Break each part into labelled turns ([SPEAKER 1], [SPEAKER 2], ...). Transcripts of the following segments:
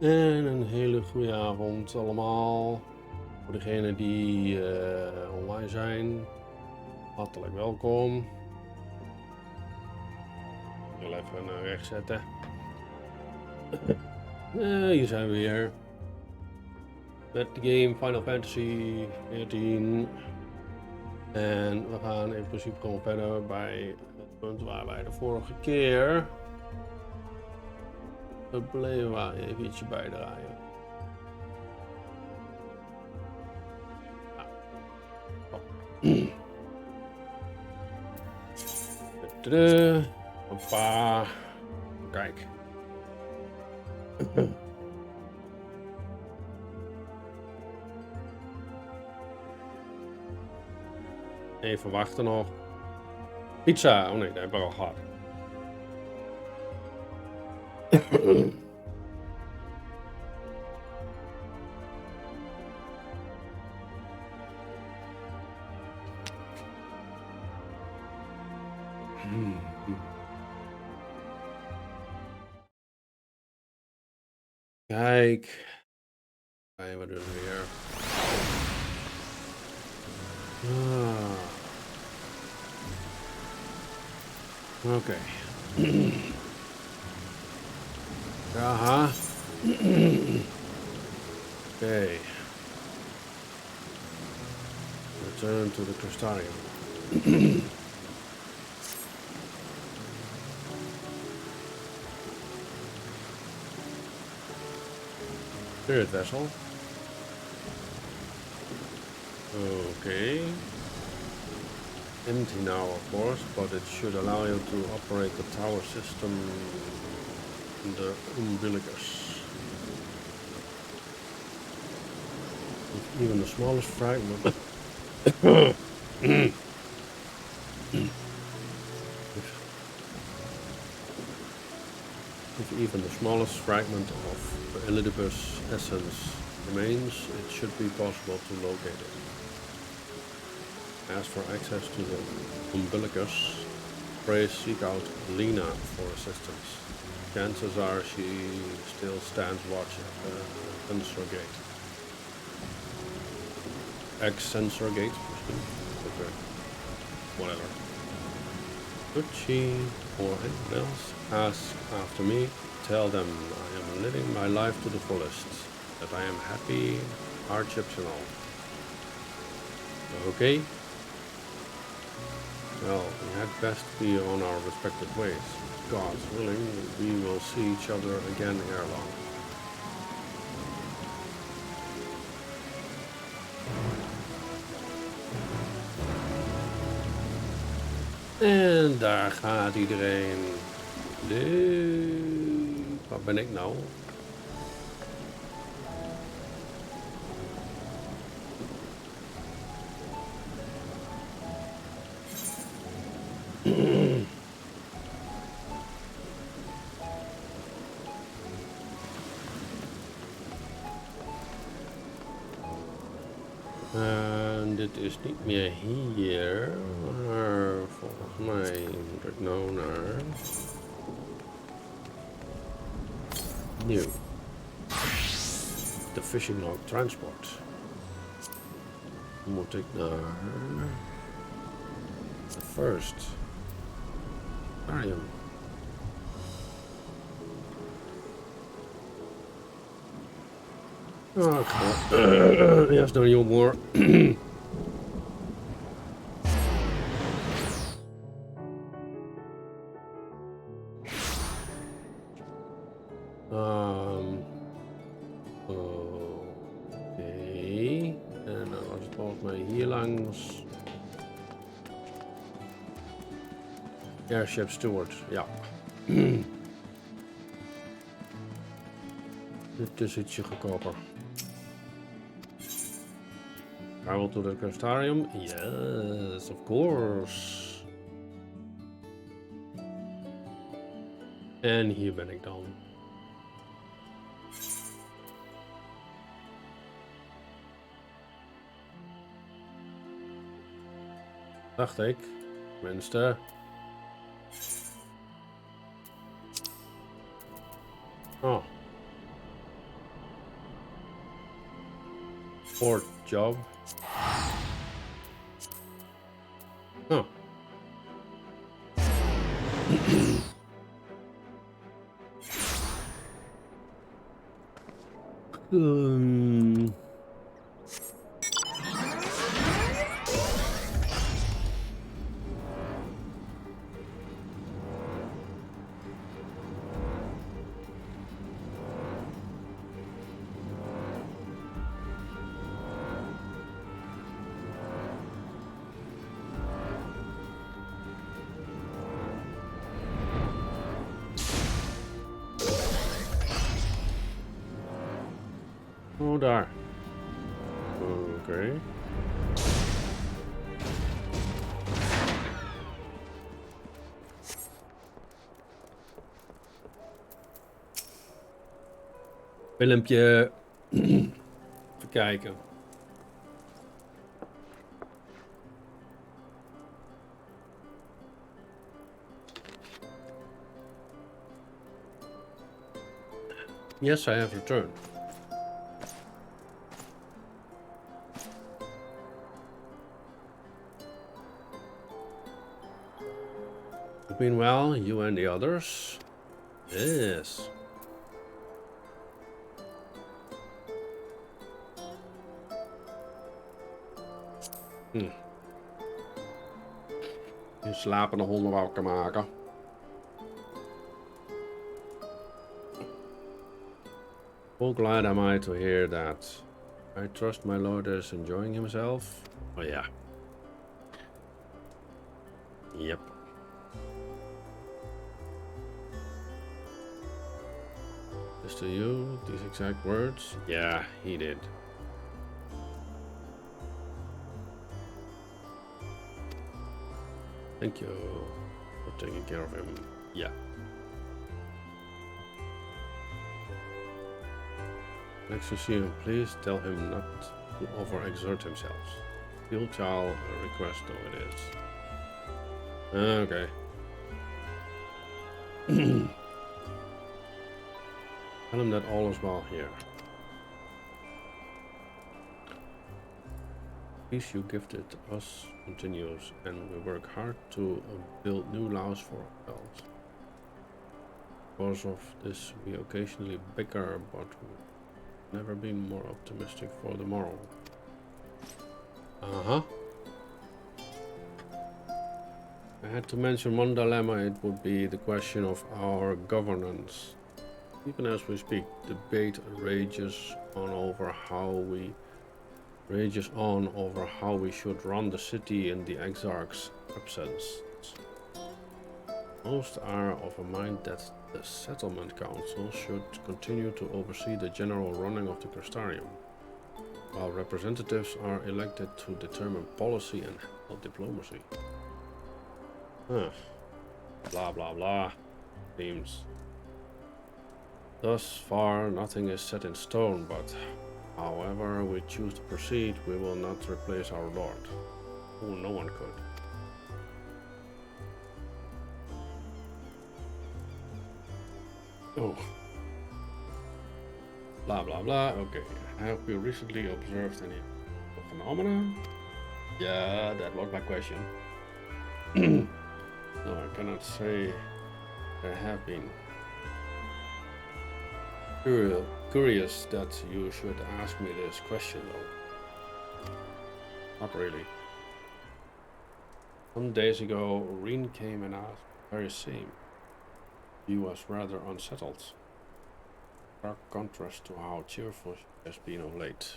[SPEAKER 1] En een hele goede avond allemaal. Voor degenen die online zijn, hartelijk welkom. Ik wil even naar rechts zetten. Hier zijn we weer. Met de game Final Fantasy 14. En we gaan in principe gewoon verder bij het punt waar wij de vorige keer gebleven waren. Even ietsje bijdraaien. Hoppa. Kijk. Even wachten nog. Pizza. Oh nee, dat hebben we al gehad. Kijk. Kijk, wat doen we weer? Oké. Aha. Oké. Return to the Crystarium. Spirit vessel. Okay. Empty now, of course, but it should allow you to operate the tower system in the umbilicus. If even the smallest fragment. If even the smallest fragment of the Elidibus essence remains, it should be possible to locate it. As for access to the umbilicus, pray seek out Lena for assistance. Chances are she still stands watch at the sensor gate. Ex-sensor gate? Okay. Whatever. Could she or anyone else ask after me? Tell them I am living my life to the fullest. That I am happy, hardships and all. Okay? Well, we had best be on our respective ways. God's willing, we will see each other again ere long. En daar gaat iedereen. Wat ben ik nou? En dit is niet meer hier, maar volgens mij moet ik nou naar nieuw. De fishing log transport. Moet ik naar the first Crystarium. Okay. Yes, no more. Oké. En dan was het volgens mij hier langs. Airship Steward, ja. Dit is ietsje goedkoper. Travel to the Crystarium? Yes, of course. En hier ben ik dan. Dacht ik. Tenminste. Oh. Fourth job. Oh. um. Oh, daar. Okay. Filmpje. Even kijken. Yes, I have returned. You've been well, you and the others? Yes. Je slapende honden wakker maken. Oh, glad am I to hear that. I trust my lord is enjoying himself. Oh yeah. Yep. Just to you, these exact words? Yeah, he did. Thank you for taking care of him. Yeah. Next to see him, please tell him not to overexert himself. Field child request though it is. Okay. Tell him that all is well here. Peace you gifted us continues, and we work hard to build new laws for ourselves. Because of this, we occasionally bicker, but we've never been more optimistic for the morrow. I had to mention one dilemma, it would be the question of our governance. Even as we speak, debate rages on over how we should run the city in the Exarch's absence. Most are of a mind that the Settlement Council should continue to oversee the general running of the Crystarium, while representatives are elected to determine policy and handle diplomacy. Blah blah blah. Seems. Thus far, nothing is set in stone, but however we choose to proceed, we will not replace our lord. Oh, no one could. Oh. Blah blah blah. Okay. Have we recently observed any phenomena? Yeah, that was my question. No, I cannot say there have been. Curious that you should ask me this question though. Not really. Some days ago, Reen came and asked the very same. He was rather unsettled. Stark contrast to how cheerful she has been of late.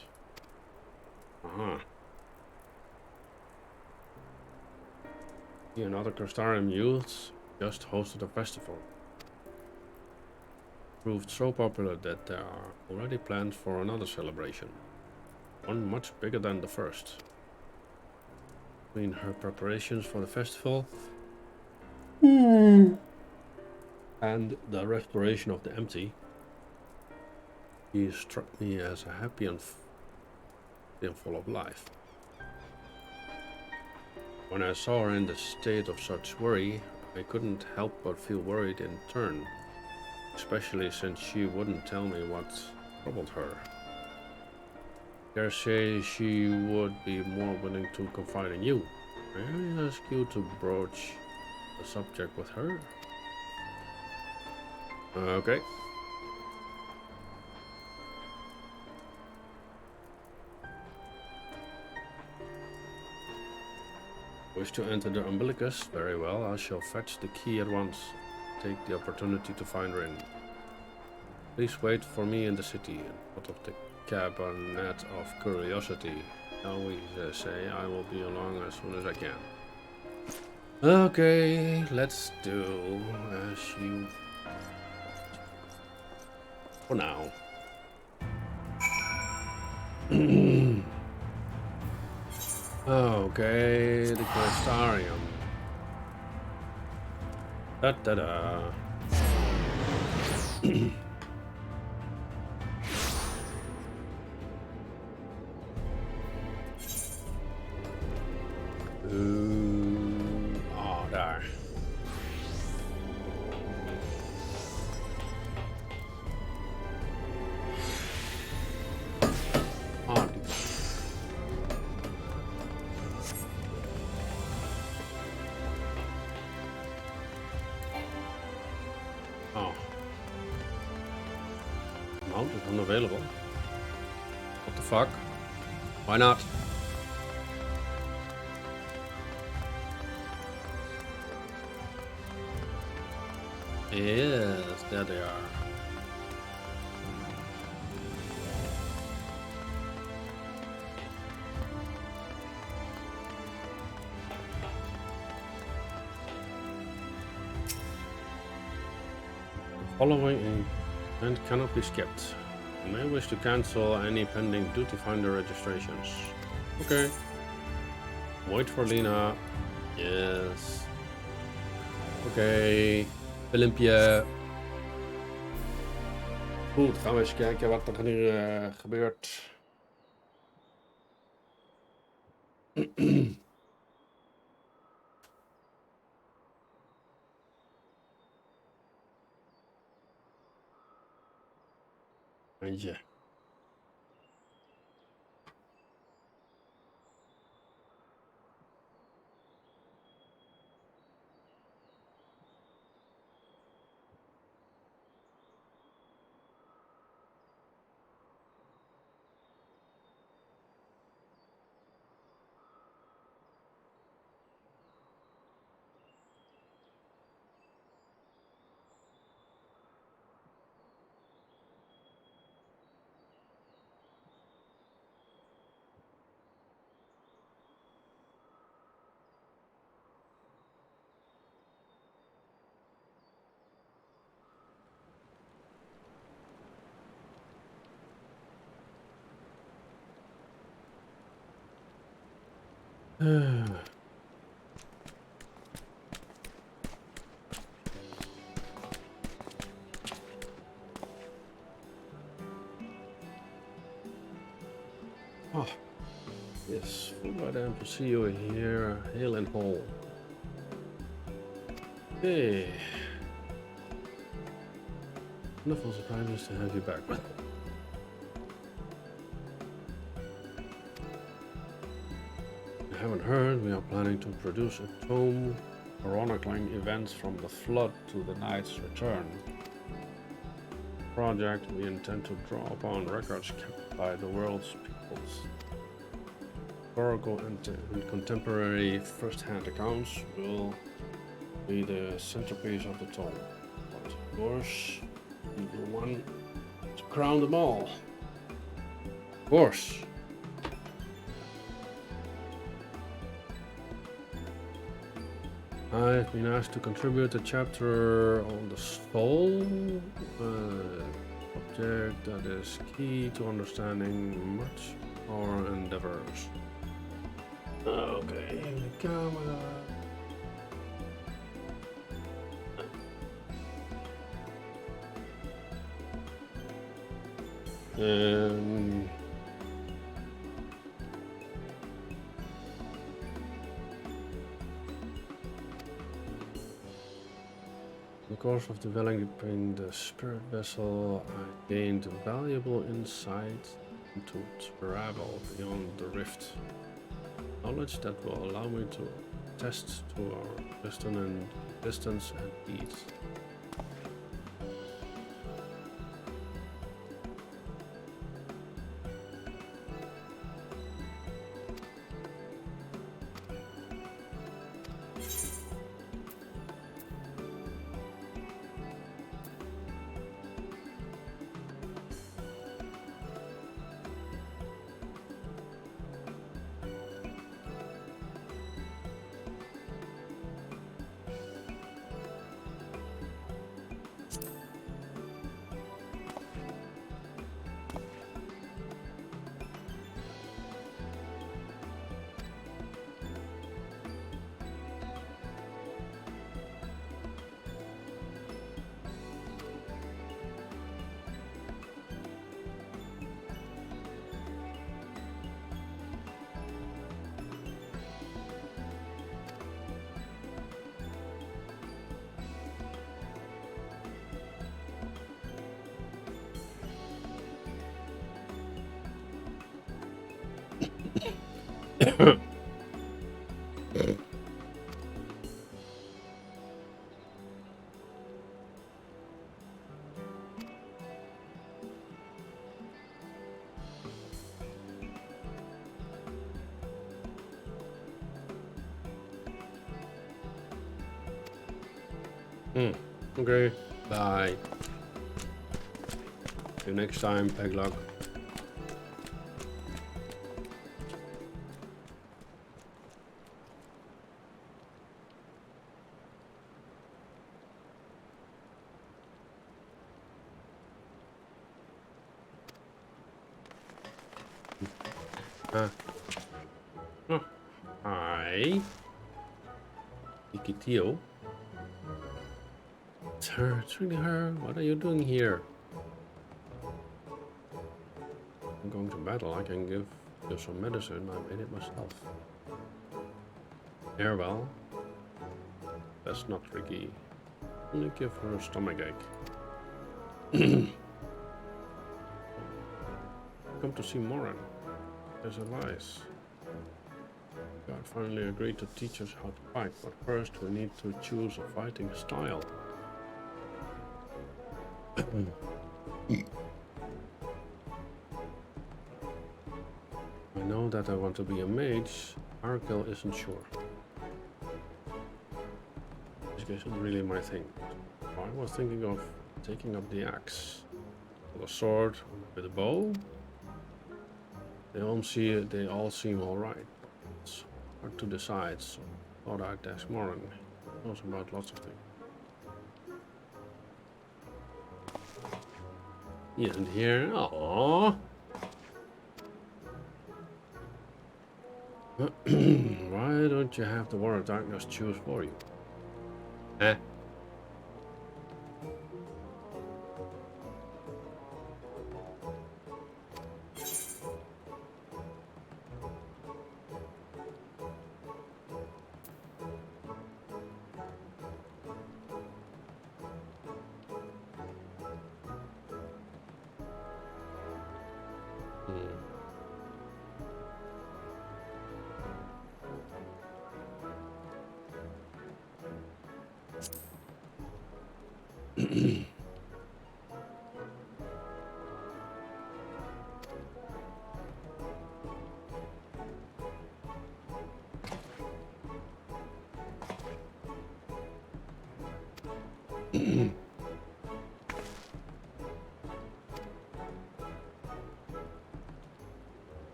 [SPEAKER 1] He and other Crystarium youths just hosted a festival. Proved so popular that there are already plans for another celebration. One much bigger than the first. Between her preparations for the festival and the restoration of the empty, he struck me as a happy and full of life. When I saw her in the state of such worry, I couldn't help but feel worried in turn, especially since she wouldn't tell me what troubled her. dare say she would be more willing to confide in you. May I ask you to broach the subject with her? Okay. Wish to enter the umbilicus? Very well, I shall fetch the key at once. Take the opportunity to find her in. Please wait for me in the city, out of the cabinet of curiosity. Shall we say I will be along as soon as I can. Okay, let's do as you... For now. Okay, the Crystarium. Da da da. Oh, daar. Oh, die. Oh. Mount is unavailable. What the fuck? Why not? Yes, there they are. The following event cannot be skipped. You may wish to cancel any pending duty finder registrations. Okay. Wait for Lena. Yes. Oké. Filmpje. Goed, gaan we eens kijken wat er nu gebeurt. Eentje. Oh, yes, full to see you here, hail and whole. Hey, wonderful surprise to have you back. I haven't heard, we are planning to produce a tome chronicling events from the flood to the knight's return. Project we intend to draw upon records kept by the world's peoples. Historical and contemporary first-hand accounts will be the centerpiece of the tome. But of course, be the one to crown them all. Of course. I've been asked to contribute a chapter on the soul, subject that is key to understanding much our endeavors. Okay, the camera. In the course of developing the spirit vessel, I gained valuable insight to travel beyond the rift. Knowledge that will allow me to test to our distance and ease. Okay, bye. See you next time, Peglock. Oh, hi. Ikitio. It's her, it's really her. What are you doing here? I'm going to battle. I can give you some medicine. I made it myself. Farewell. That's not tricky. Only give her a stomachache. Come to see Moran. There's Elias. God finally agreed to teach us how to fight, but first we need to choose a fighting style. I know that I want to be a mage. Arkel isn't sure. This isn't really my thing. I was thinking of taking up the axe. Or a sword with a bow. They all seem alright. It's hard to decide, so I thought I'd ask Moran. He knows about lots of things. He isn't here. Aww. Why don't you have the War of Darkness choose for you? Eh?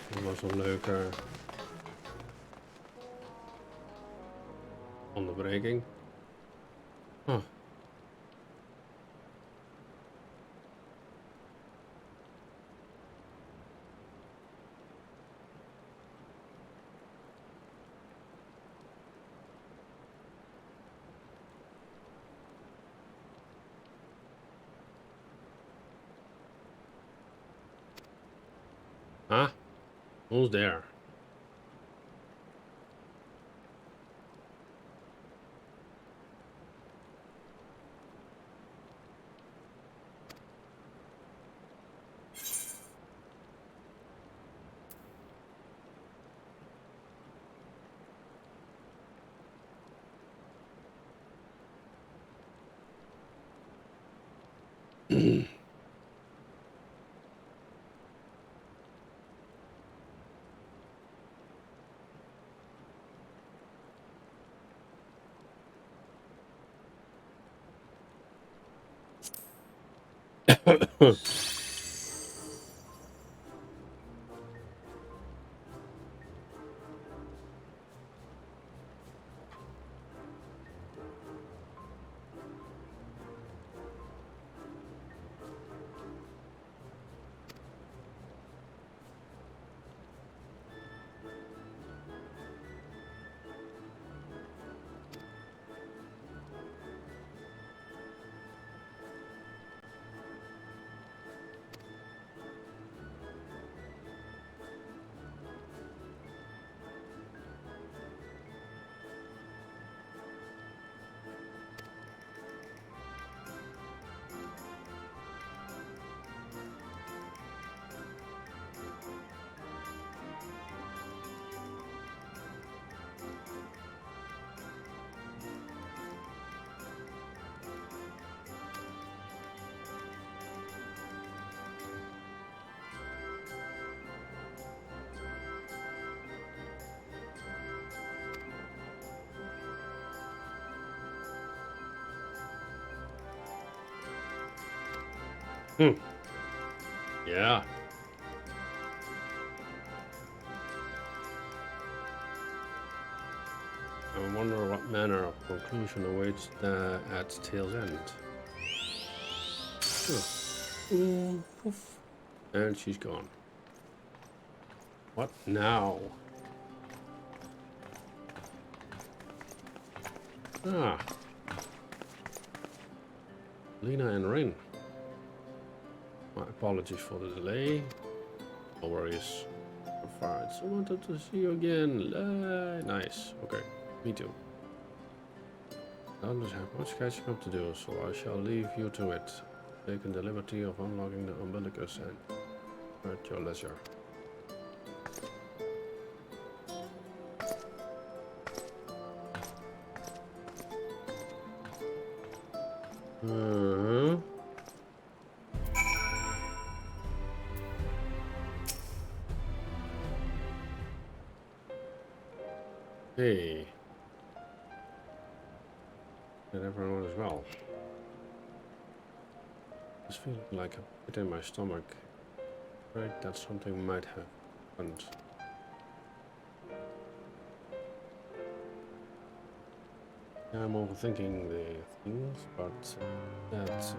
[SPEAKER 1] Dat was een leuke onderbreking. Huh. Huh? Who's there? Yeah. I wonder what manner of conclusion awaits at Tale's End. Poof. And she's gone. What now? Ah. Lena and Rin. My apologies for the delay. No worries. We're fine. So wanted to see you again. Nice. Okay. Me too. Others have much catching up to do, so I shall leave you to it. Taking the liberty of unlocking the umbilicus and at your leisure. Hey. Did everyone as well? It's feeling like a pit in my stomach. Right, that something might have happened. I'm overthinking the things, but that's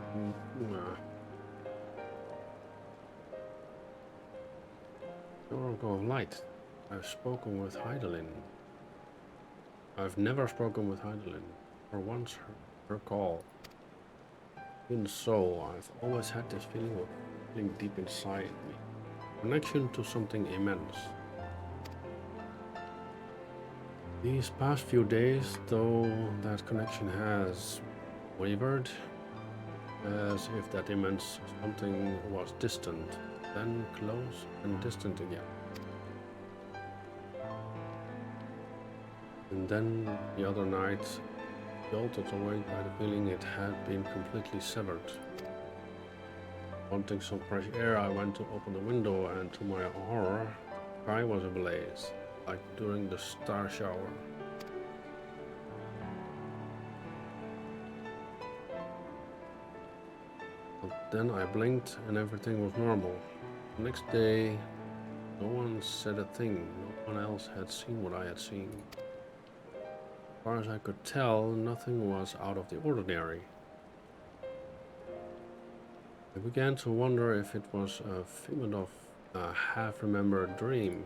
[SPEAKER 1] the Oracle of Light. I've spoken with Heidelin. I've never spoken with Heidelin, or once her call. Even so, I've always had this feeling deep inside me. Connection to something immense. These past few days, though, that connection has wavered, as if that immense something was distant, then close and distant again. And then the other night, jolted awake by the feeling it had been completely severed. Wanting some fresh air, I went to open the window, and to my horror, the sky was ablaze, like during the star shower. But then I blinked and everything was normal. The next day, no one said a thing. No one else had seen what I had seen. As far as I could tell, nothing was out of the ordinary. I began to wonder if it was a figment of a half-remembered dream.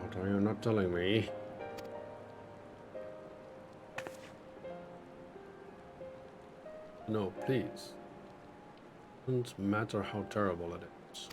[SPEAKER 1] What are you not telling me? No, please. Doesn't matter how terrible it is.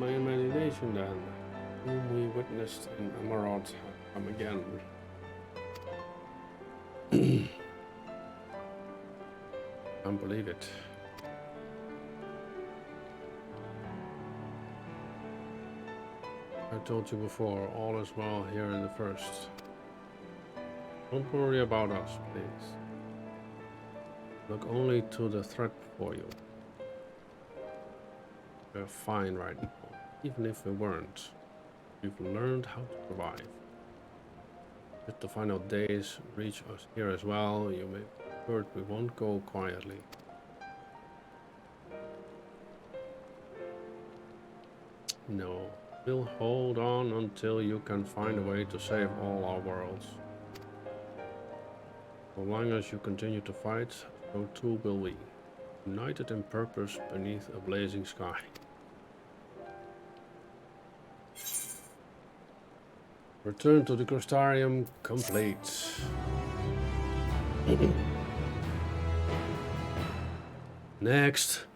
[SPEAKER 1] My imagination then, whom we witnessed in Emerald, come again. Can't believe it. I told you before, all is well here in the first. Don't worry about us, please. Look only to the threat before you. We're fine right now. Even if we weren't, we've learned how to survive. If the final days reach us here as well, you may be assured we won't go quietly. No, we'll hold on until you can find a way to save all our worlds. So long as you continue to fight, so too will we. United in purpose beneath a blazing sky. Return to the Crystarium complete. Next.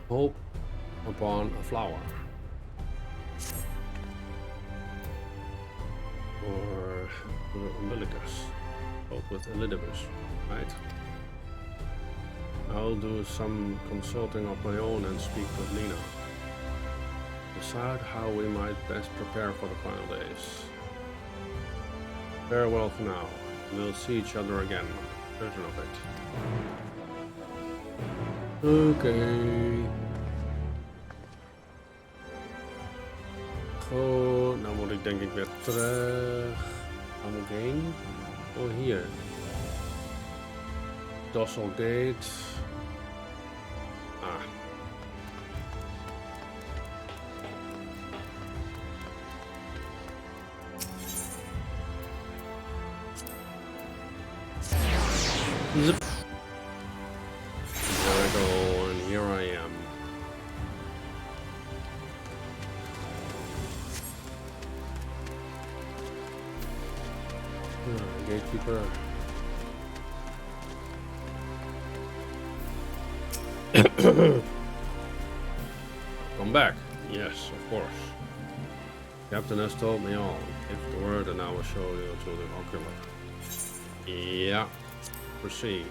[SPEAKER 1] Hope upon a flower. Or the umbilicus. Hope with Elidibus, right? I'll do some consulting of my own and speak with Lena. Decide how we might best prepare for the final days. Farewell for now. We'll see each other again. Certain of it. Okay. Goed, nou moet ik denk ik weer terug. Waar moet ik heen? Oh, hier. Dossel Gate. Ah. Zip. There I go, and here I am. Gatekeeper. Come back. Yes, of course. Captain has told me all. Give the word and I will show you to the ocular. Yeah. Proceed.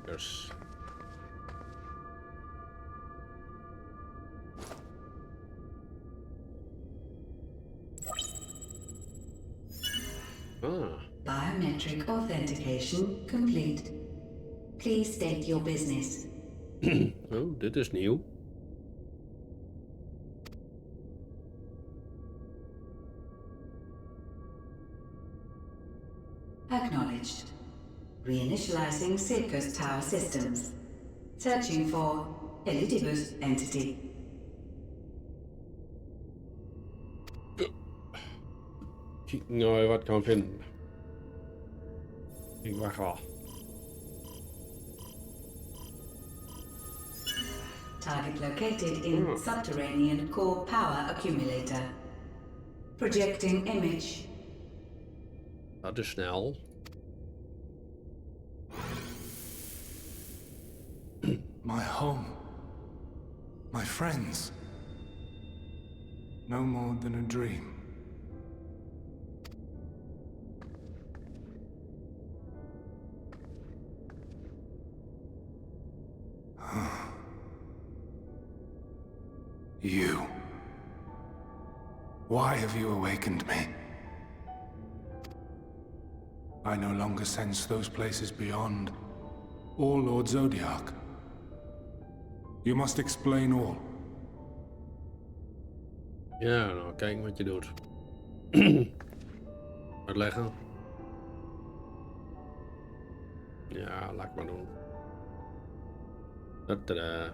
[SPEAKER 1] Yes.
[SPEAKER 2] Biometric authentication complete. Please state your business.
[SPEAKER 1] Oh, dit is nieuw.
[SPEAKER 2] Acknowledged. Reinitializing Circus Tower systems. Searching for Elidibus entity.
[SPEAKER 1] Nou, wat kan vinden. Ik wacht al.
[SPEAKER 2] Target located in subterranean core power accumulator. Projecting image.
[SPEAKER 1] Dat is snel.
[SPEAKER 3] My home. My friends. No more than a dream. You. Why have you awakened me? I no longer sense those places beyond, or Lord Zodiac. You must explain all.
[SPEAKER 1] Ja, nou kijk wat je doet. Uitleggen. Ja, laat ik maar doen. Tadaa.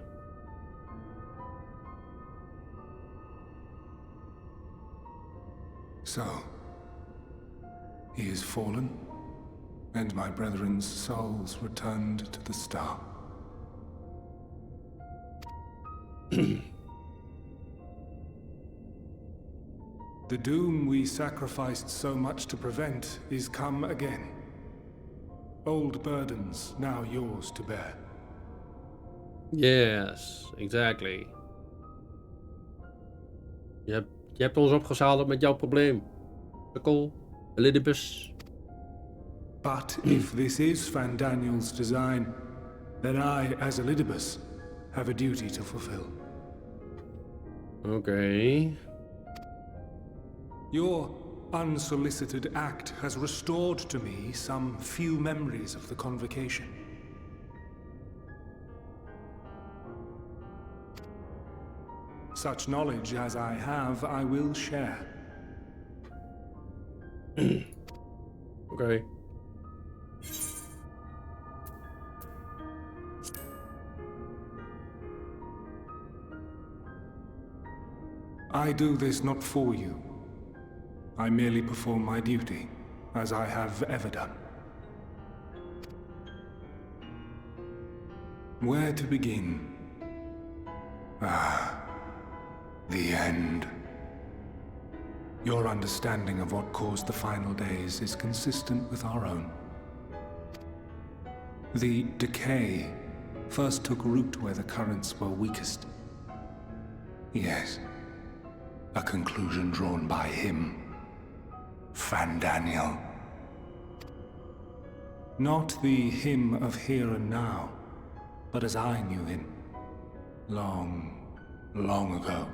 [SPEAKER 3] So, he is fallen, and my brethren's souls returned to the star. The doom we sacrificed so much to prevent is come again. Old burdens now yours to bear.
[SPEAKER 1] Yes, exactly. Je hebt ons opgezadeld met jouw probleem. Sukkel, Elidibus.
[SPEAKER 3] But if this is Van Daniel's design, then I, as Elidibus, have a duty to fulfill.
[SPEAKER 1] Okay.
[SPEAKER 3] Your unsolicited act has restored to me some few memories of the convocation. Such knowledge as I have, I will share.
[SPEAKER 1] Okay.
[SPEAKER 3] I do this not for you. I merely perform my duty, as I have ever done. Where to begin? The end. Your understanding of what caused the final days is consistent with our own. The decay first took root where the currents were weakest. Yes, a conclusion drawn by him, Van Daniel. Not the him of here and now, but as I knew him, long ago.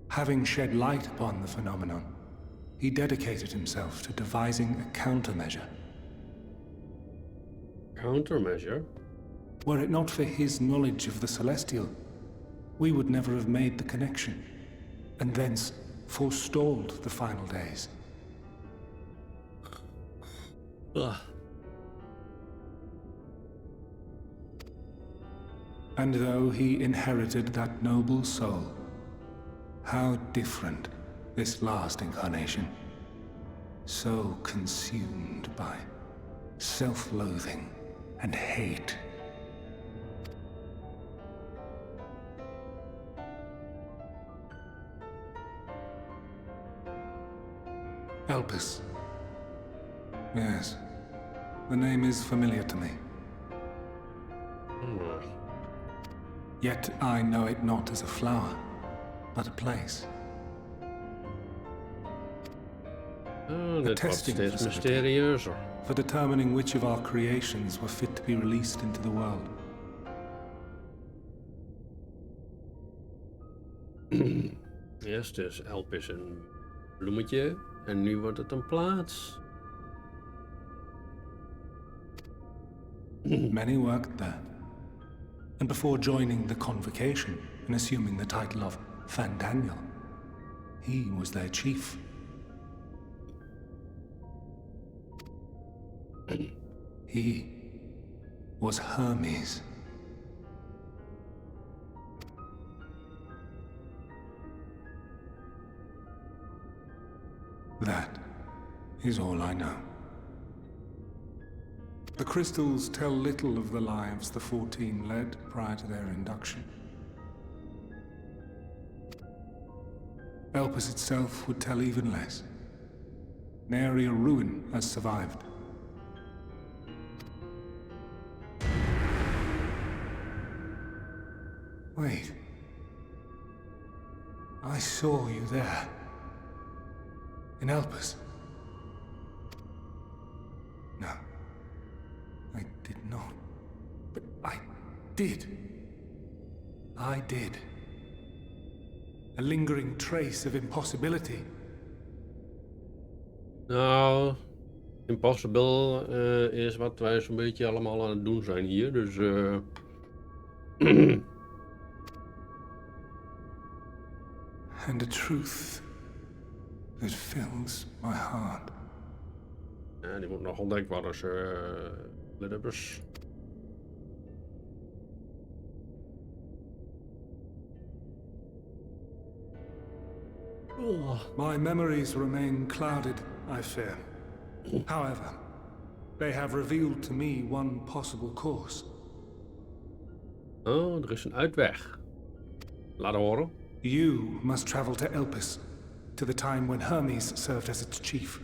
[SPEAKER 3] Having shed light upon the phenomenon, he dedicated himself to devising a countermeasure.
[SPEAKER 1] Countermeasure?
[SPEAKER 3] Were it not for his knowledge of the Celestial, we would never have made the connection, and thence forestalled the final days.
[SPEAKER 1] Ugh.
[SPEAKER 3] And though he inherited that noble soul, how different this last incarnation. So consumed by self-loathing and hate. Elpis. Yes, the name is familiar to me. Yet I know it not as a flower, but a place.
[SPEAKER 1] Oh, dit wordt
[SPEAKER 3] testing
[SPEAKER 1] steeds
[SPEAKER 3] facility.
[SPEAKER 1] mysterieuzer.
[SPEAKER 3] For determining which of our creations were fit to be released into the world.
[SPEAKER 1] Eerst dus Elpis een bloemetje en nu wordt het een plaats.
[SPEAKER 3] Many worked there. And before joining the convocation and assuming the title of Van Daniel, he was their chief. He was Hermes. That is all I know. The crystals tell little of the lives the 14 led prior to their induction. Elpis itself would tell even less. Nary a ruin has survived. Wait. I saw you there. In Elpis. No. I did not. But I did. I did. A lingering trace of impossibility.
[SPEAKER 1] Nou, impossible is wat wij zo'n beetje allemaal aan het doen zijn hier, dus
[SPEAKER 3] And the truth that fills my heart.
[SPEAKER 1] ja, die moet nog ontdekt worden, Littebus.
[SPEAKER 3] My memories remain clouded, I fear. However, they have revealed to me one possible course.
[SPEAKER 1] Oh, er is een uitweg. Laat horen.
[SPEAKER 3] You must travel to Elpis, to the time when Hermes served as its chief.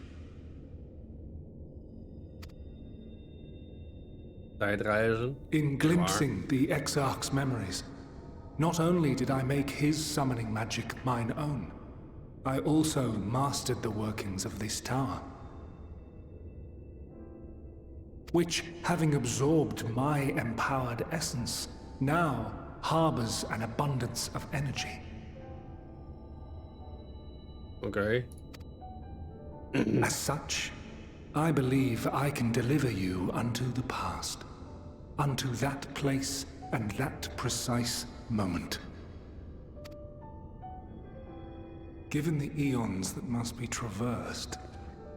[SPEAKER 1] Tijdreizen.
[SPEAKER 3] In glimpsing the Exarch's memories, not only did I make his summoning magic mine own, I also mastered the workings of this tower, which, having absorbed my empowered essence, now harbors an abundance of energy.
[SPEAKER 1] Okay.
[SPEAKER 3] As such, I believe I can deliver you unto the past, unto that place and that precise moment. Given the eons that must be traversed,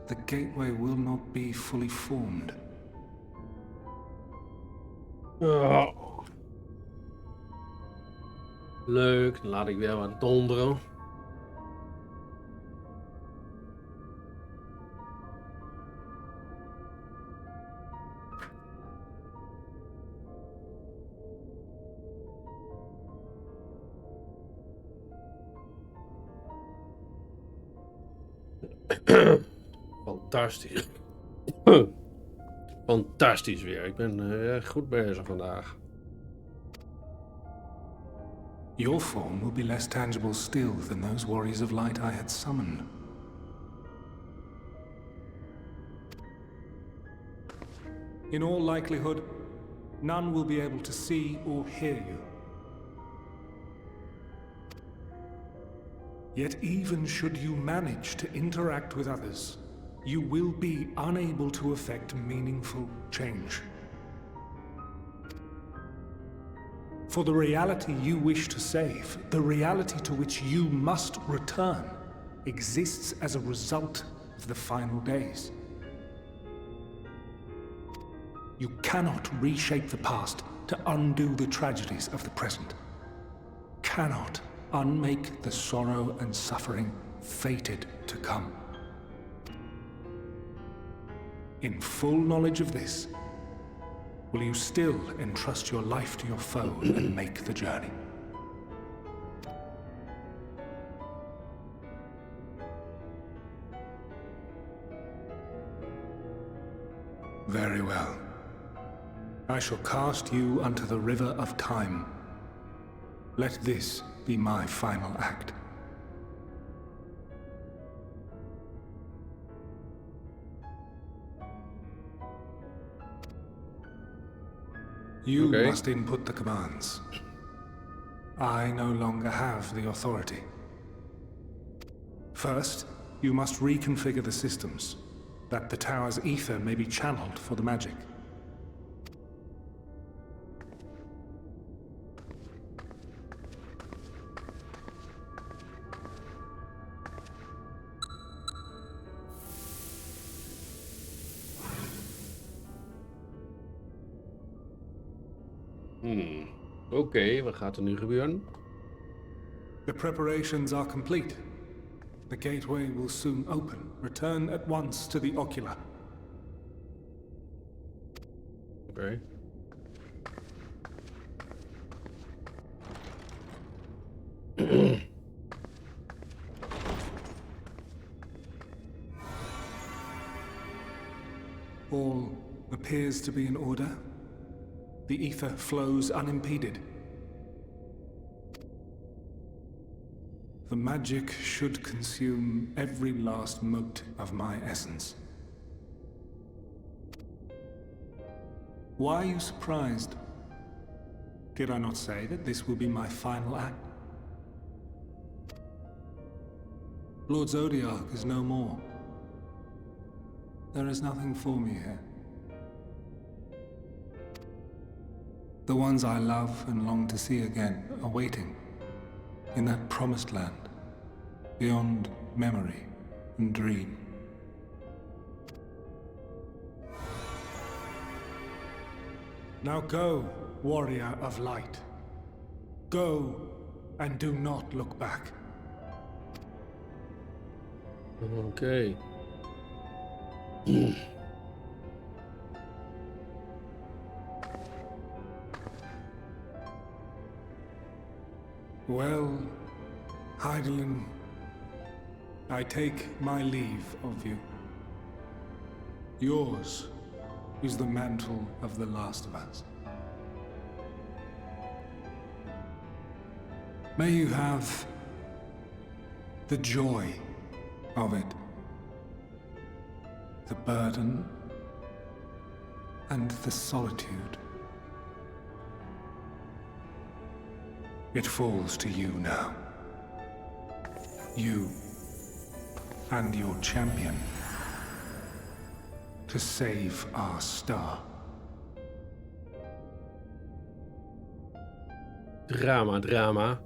[SPEAKER 3] the gateway will not be fully formed.
[SPEAKER 1] Oh. Leuk, dan laat ik weer wat donderen. Fantastisch. Fantastisch weer. Ik ben goed bezig vandaag.
[SPEAKER 3] Your form will be less tangible still than those warriors of light I had summoned. In all likelihood, none will be able to see or hear you. Yet even should you manage to interact with others, you will be unable to effect meaningful change. For the reality you wish to save, the reality to which you must return, exists as a result of the final days. You cannot reshape the past to undo the tragedies of the present. Cannot unmake the sorrow and suffering fated to come. In full knowledge of this, will you still entrust your life to your foe and make the journey? Very well. I shall cast you unto the river of time. Let this be my final act. You must input the commands. I no longer have the authority. First, you must reconfigure the systems, that the tower's ether may be channeled for the magic.
[SPEAKER 1] Oké, wat gaat er nu gebeuren?
[SPEAKER 3] The preparations are complete. The gateway will soon open. Return at once to the Ocula.
[SPEAKER 1] Oké.
[SPEAKER 3] All appears to be in order. The ether flows unimpeded. The magic should consume every last mote of my essence. Why are you surprised? Did I not say that this will be my final act? Lord Zodiac is no more. There is nothing for me here. The ones I love and long to see again are waiting in that promised land, beyond memory and dream. Now go, warrior of light. Go, and do not look back.
[SPEAKER 1] Okay.
[SPEAKER 3] Well, Heidelin, I take my leave of you. Yours is the mantle of the last of us. May you have the joy of it, the burden, and the solitude. It falls to you now. You and your champion to save our star.
[SPEAKER 1] Drama, drama.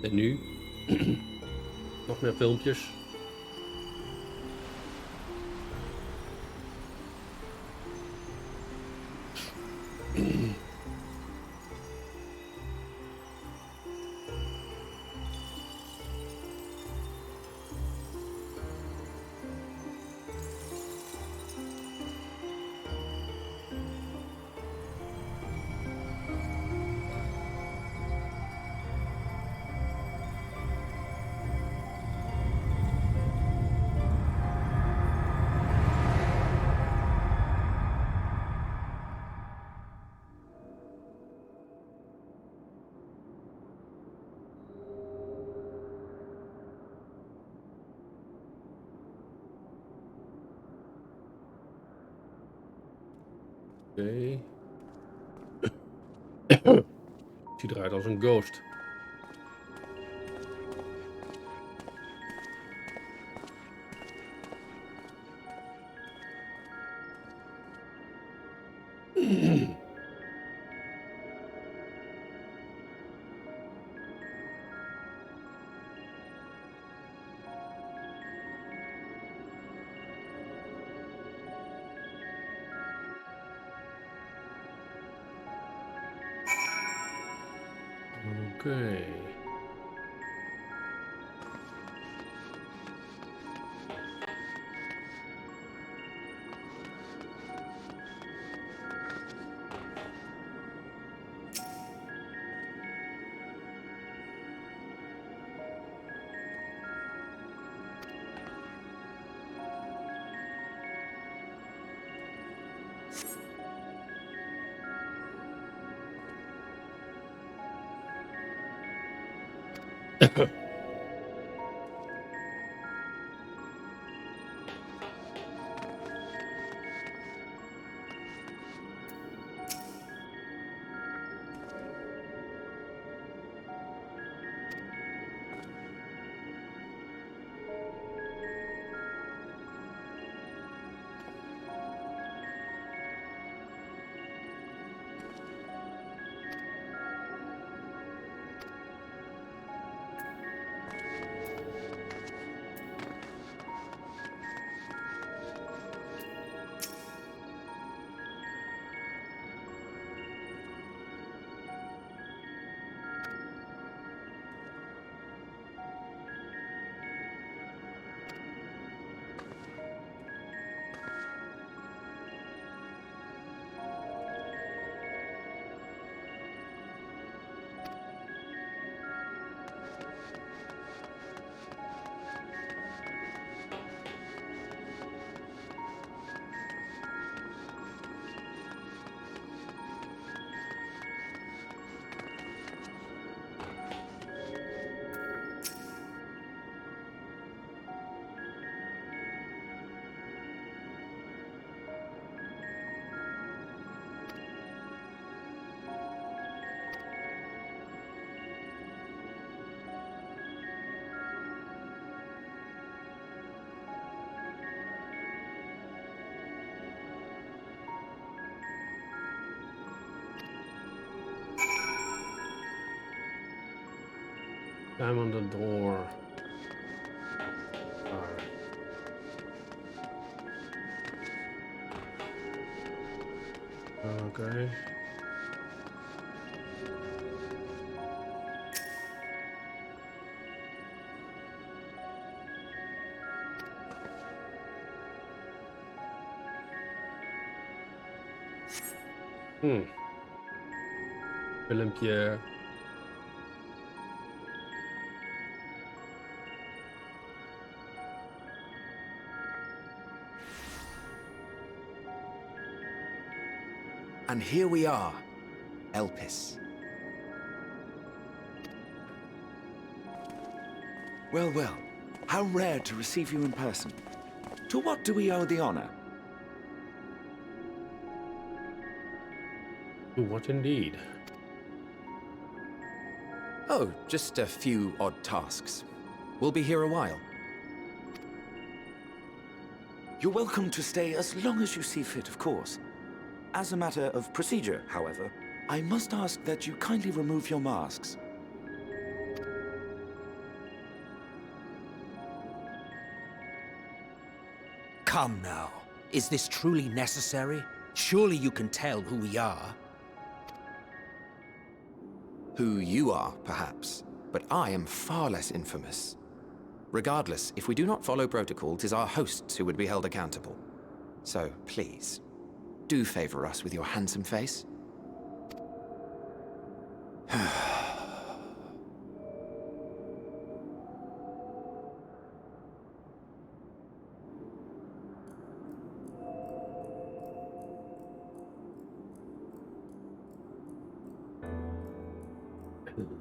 [SPEAKER 1] En nu? Nog meer filmpjes. Oké. Ziet eruit als een ghost. Oké. I'm on the door. Okay. Willem Pierre.
[SPEAKER 4] And here we are, Elpis. Well, well, how rare to receive you in person. To what do we owe the honor?
[SPEAKER 1] What indeed?
[SPEAKER 4] Oh, just a few odd tasks. We'll be here a while. You're welcome to stay as long as you see fit, of course. As a matter of procedure, however, I must ask that you kindly remove your masks.
[SPEAKER 5] Come now. Is this truly necessary? Surely you can tell who we are.
[SPEAKER 4] Who you are, perhaps, but I am far less infamous. Regardless, if we do not follow protocol, 'tis our hosts who would be held accountable. So, please, do favor us with your handsome face.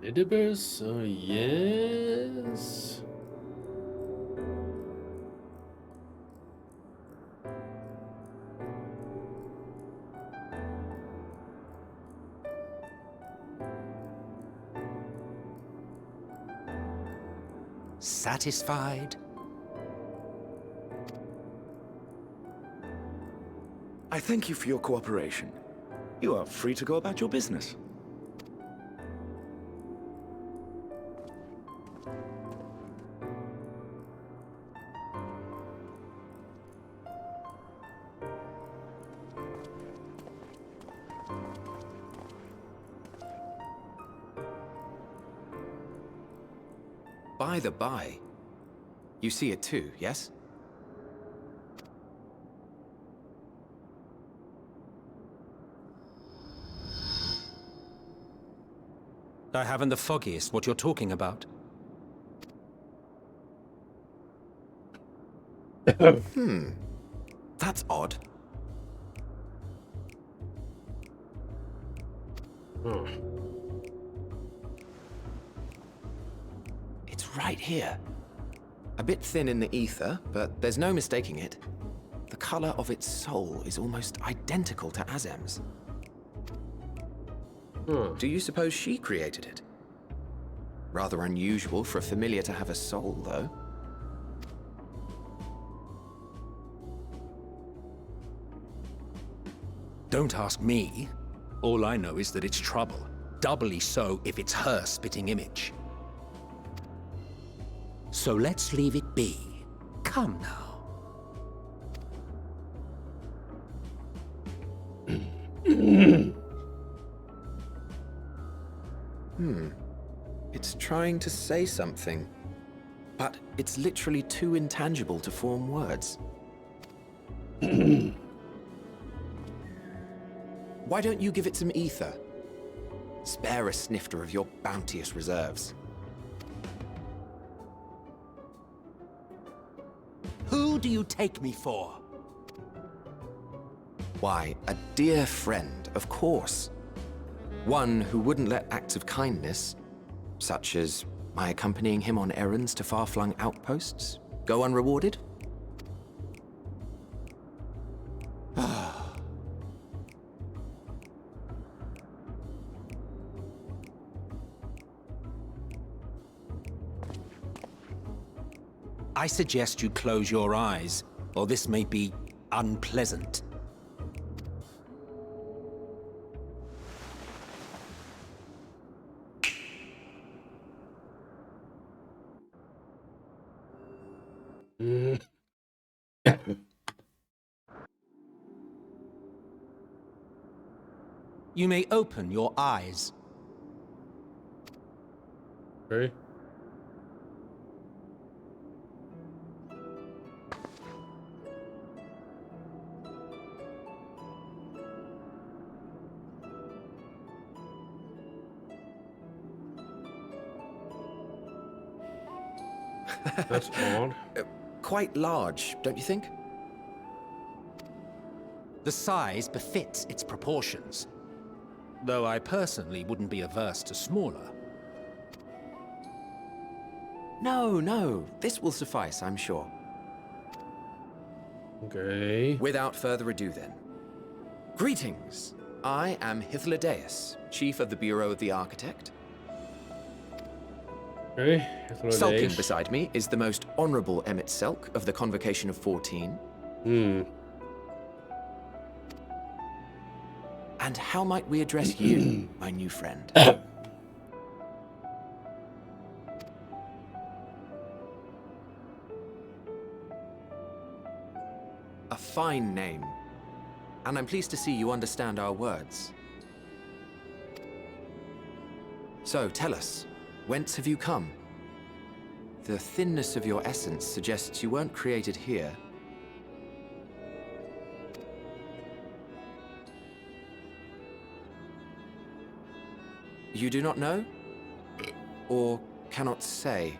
[SPEAKER 1] Elidibus? Yes.
[SPEAKER 5] Satisfied?
[SPEAKER 4] I thank you for your cooperation. You are free to go about your business. By the by, you see it too, yes?
[SPEAKER 5] I haven't the foggiest what you're talking about.
[SPEAKER 4] That's odd. It's right here. A bit thin in the ether, but there's no mistaking it. The color of its soul is almost identical to Azem's. Do you suppose she created it? Rather unusual for a familiar to have a soul, though.
[SPEAKER 5] Don't ask me. All I know is that it's trouble. Doubly so if it's her spitting image. So let's leave it be. Come now.
[SPEAKER 4] It's trying to say something, but it's literally too intangible to form words. Why don't you give it some ether? Spare a snifter of your bounteous reserves.
[SPEAKER 5] Who do you take me for?
[SPEAKER 4] Why, a dear friend, of course. One who wouldn't let acts of kindness, such as my accompanying him on errands to far-flung outposts, go unrewarded?
[SPEAKER 5] I suggest you close your eyes, or this may be unpleasant.
[SPEAKER 1] Mm.
[SPEAKER 5] You may open your eyes.
[SPEAKER 1] Okay. That's odd.
[SPEAKER 4] Quite large, don't you think?
[SPEAKER 5] The size befits its proportions, though I personally wouldn't be averse to smaller.
[SPEAKER 4] No, this will suffice, I'm sure.
[SPEAKER 1] Okay.
[SPEAKER 4] Without further ado then. Greetings! I am Hythlodaeus, Chief of the Bureau of the Architect.
[SPEAKER 1] Okay.
[SPEAKER 4] Sulking beside me is the most honorable Emmett Selk of the Convocation of 14. And how might we address you, my new friend? A fine name. And I'm pleased to see you understand our words. So, tell us, whence have you come? The thinness of your essence suggests you weren't created here. You do not know? Or cannot say?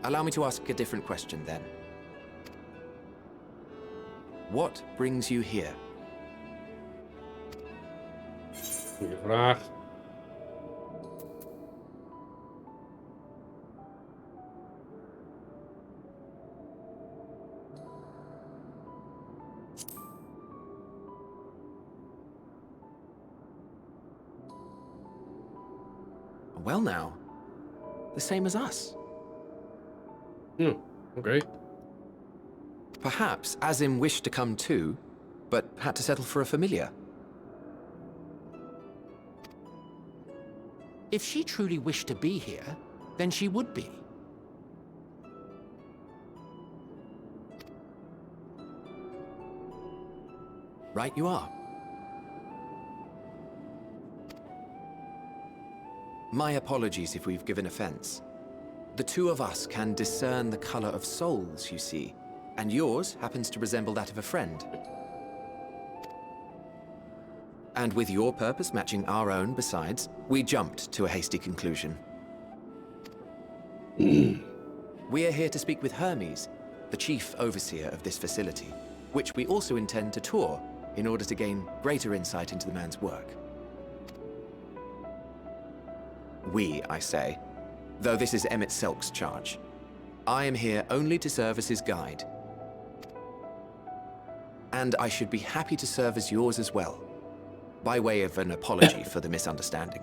[SPEAKER 4] Allow me to ask a different question then. What brings you here?
[SPEAKER 1] Goeie vraag.
[SPEAKER 4] Well now, the same as us.
[SPEAKER 1] Okay.
[SPEAKER 4] Perhaps Azim wished to come too, but had to settle for a familiar.
[SPEAKER 5] If she truly wished to be here, then she would be.
[SPEAKER 4] Right you are. My apologies if we've given offense. The two of us can discern the color of souls, you see, and yours happens to resemble that of a friend. And with your purpose matching our own besides, we jumped to a hasty conclusion. We are here to speak with Hermes, the chief overseer of this facility, which we also intend to tour in order to gain greater insight into the man's work. We, I say, though this is Emmett Selk's charge. I am here only to serve as his guide. And I should be happy to serve as yours as well, by way of an apology for the misunderstanding.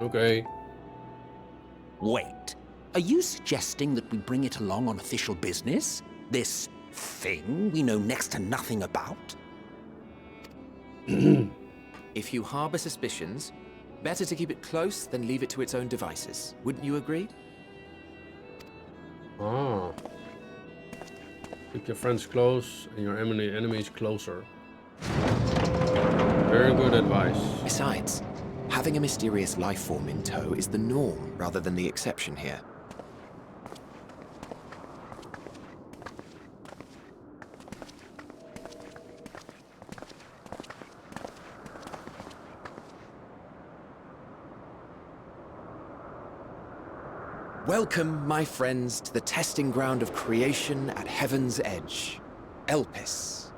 [SPEAKER 1] Okay.
[SPEAKER 5] Wait, are you suggesting that we bring it along on official business? This thing we know next to nothing about?
[SPEAKER 4] If you harbor suspicions, better to keep it close than leave it to its own devices. Wouldn't you agree?
[SPEAKER 1] Ah. Keep your friends close and your enemies closer. Very good advice.
[SPEAKER 4] Besides, having a mysterious life form in tow is the norm rather than the exception here. Welcome, my friends, to the testing ground of creation at Heaven's Edge, Elpis.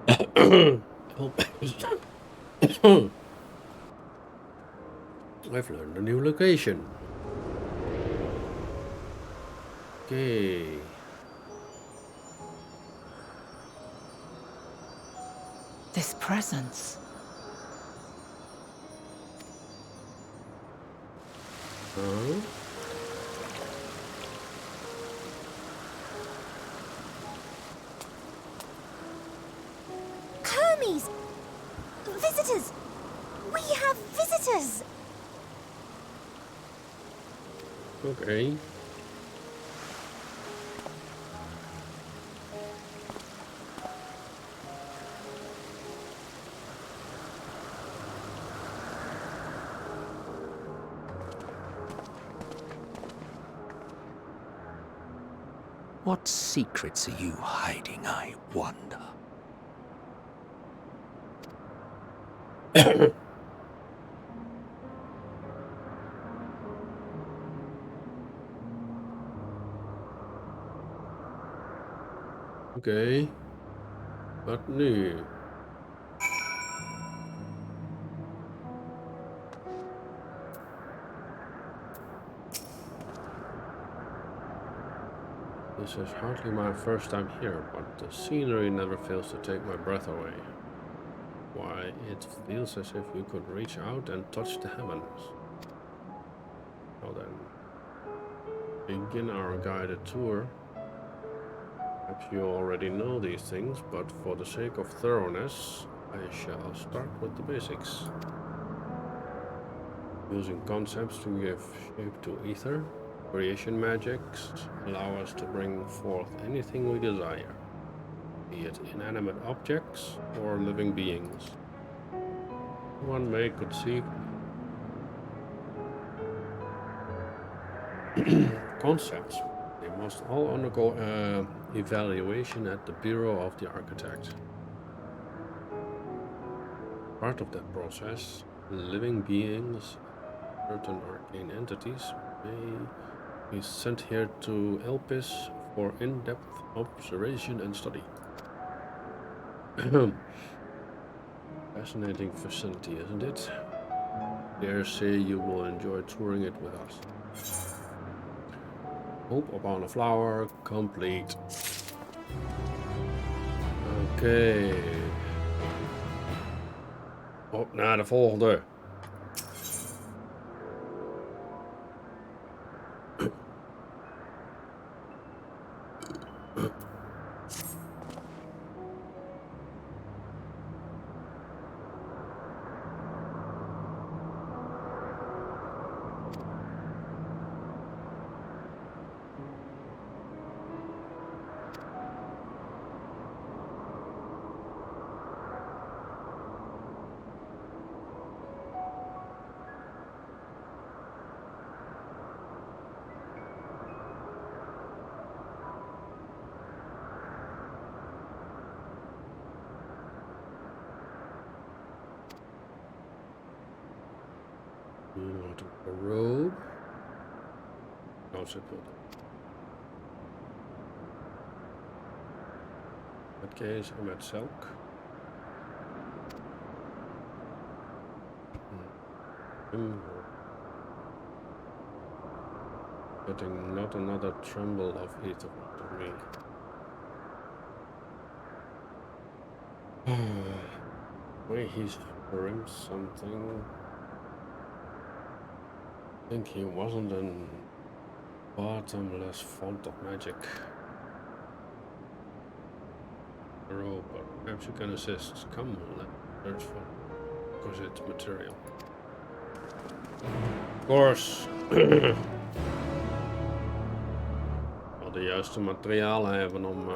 [SPEAKER 1] I've learned a new location. Okay.
[SPEAKER 6] This presence.
[SPEAKER 1] Huh?
[SPEAKER 7] Hermes! Visitors! We have visitors!
[SPEAKER 1] Okay.
[SPEAKER 5] What secrets are you hiding, I wonder?
[SPEAKER 1] Oké. Wat nu? This is hardly my first time here, but the scenery never fails to take my breath away. Why, it feels as if we could reach out and touch the heavens. Now then, begin our guided tour. Perhaps you already know these things, but for the sake of thoroughness, I shall start with the basics. Using concepts to give shape to Aether, creation magics allow us to bring forth anything we desire, be it inanimate objects or living beings. One may conceive concepts. They must all undergo evaluation at the Bureau of the Architect. Part of that process, living beings, certain arcane entities, may be sent here to Elpis for in-depth observation and study. Fascinating facility, isn't it? Dare say you will enjoy touring it with us. Hope upon a flower, complete. Oké. Op naar de volgende. A robe. How's it put? In that case, I'm at Selk. Getting not another tremble of Aether to me. Wait, he's for him something. I think he wasn't an bottomless font of magic. Robe, but perhaps you can assist. Come, let's search for requisite material. Of course. Wel de juiste materialen hebben om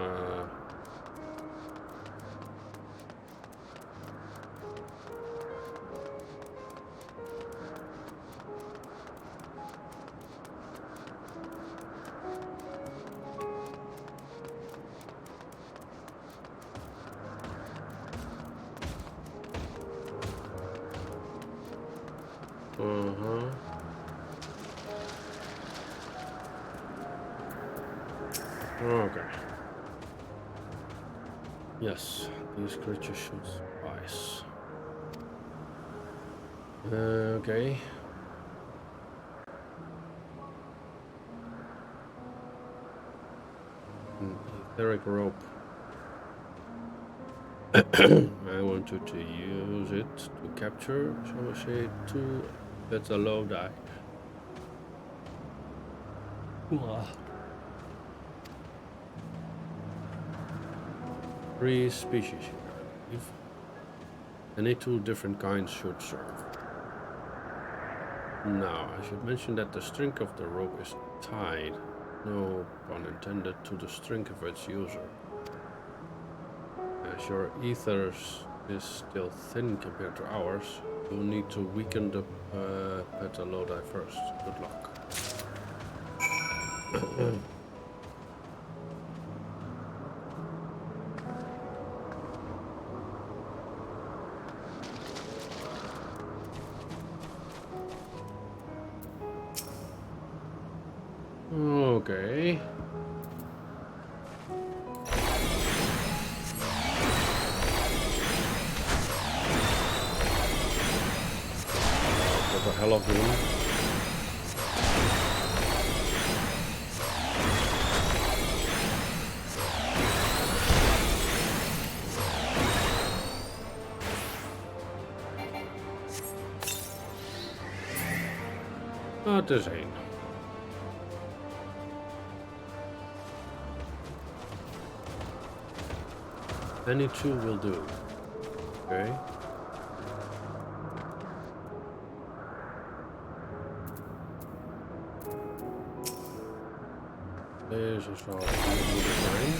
[SPEAKER 1] Okay. Yes, these creatures should suffice. Okay. Etheric rope. I wanted to use it to capture, shall we say, 2 Petalouda. Three species here, I believe. Any 2 different kinds should serve. Now, I should mention that the string of the rope is tied, no pun intended, to the string of its user. As your Aether is still thin compared to ours, you'll need to weaken the Petalouda first. Good luck. Okay. What the hell of room? Not this ain't. Any two will do. Okay. Deze is wel goed zijn.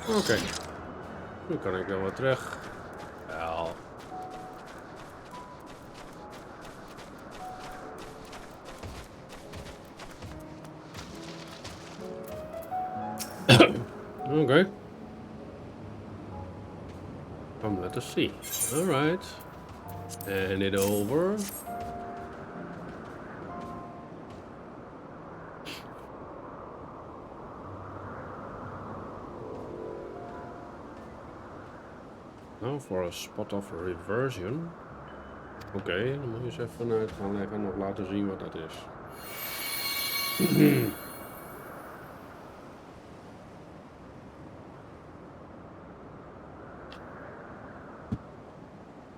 [SPEAKER 1] Oké, nu kan ik dan weer terug. Wel. Okay. Let us see. All right. And it over. Nou, voor een spot of reversion. Oké, dan moet je eens even uit gaan leggen en nog laten zien wat dat is.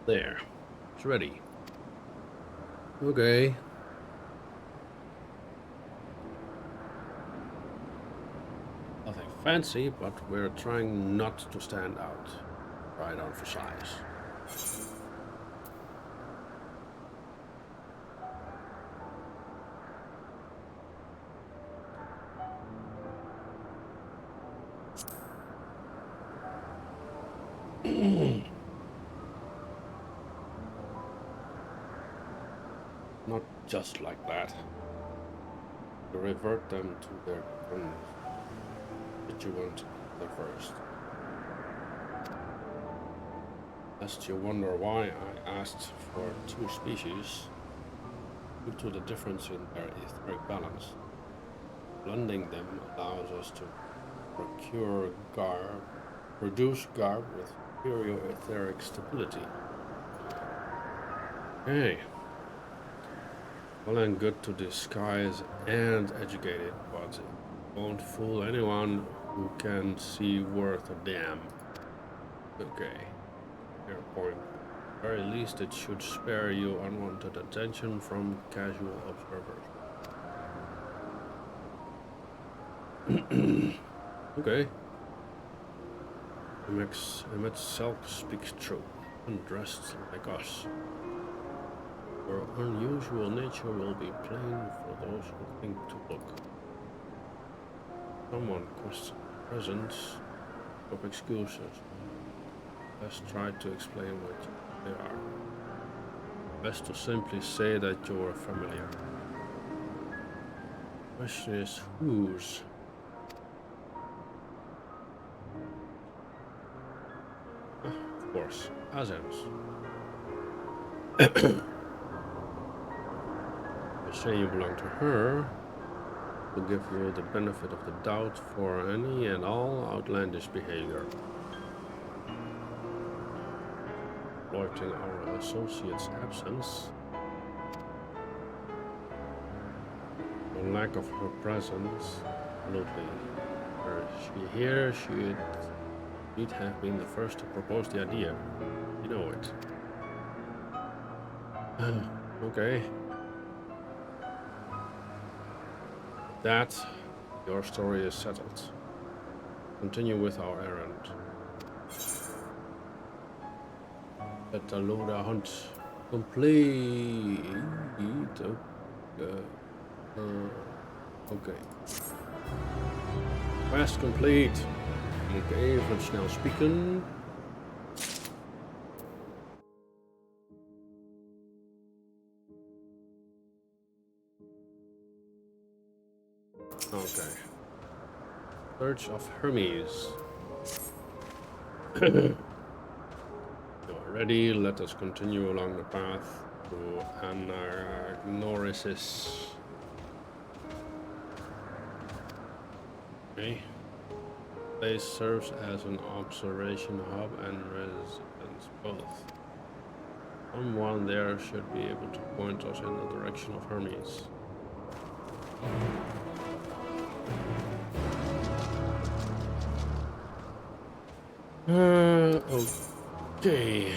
[SPEAKER 1] There. It's ready. Okay. Nothing fancy, but we're trying not to stand out. Right on for size. Not just like that. To revert them to their constituent first. Lest you wonder why I asked for two species, due to the difference in their etheric balance. Blending them allows us to produce garb with superior etheric stability. Okay. Well and good to disguise and educate it, but it won't fool anyone who can see worth a damn. Okay. Fair point. At the very least, it should spare you unwanted attention from casual observers. Okay. Self speaks true. Undressed like us. Your unusual nature will be plain for those who think to look. Someone questions presence of excuses. Best try to explain what they are. Best to simply say that you are familiar. The question is whose? Of course, Azem's. You say you belong to her, will give you the benefit of the doubt for any and all outlandish behavior. Exploiting our associate's absence, the lack of her presence, absolutely Here should indeed have been the first to propose the idea. You know it. Okay. That, your story is settled. Continue with our errand. Petalouda Hunt complete. Oké. Quest complete. Moet ik even snel spieken. Okay. Search of Hermes. You are ready. Let us continue along the path to Anagnosis. Okay. Place serves as an observation hub and residence both. Someone there should be able to point us in the direction of Hermes. Okay.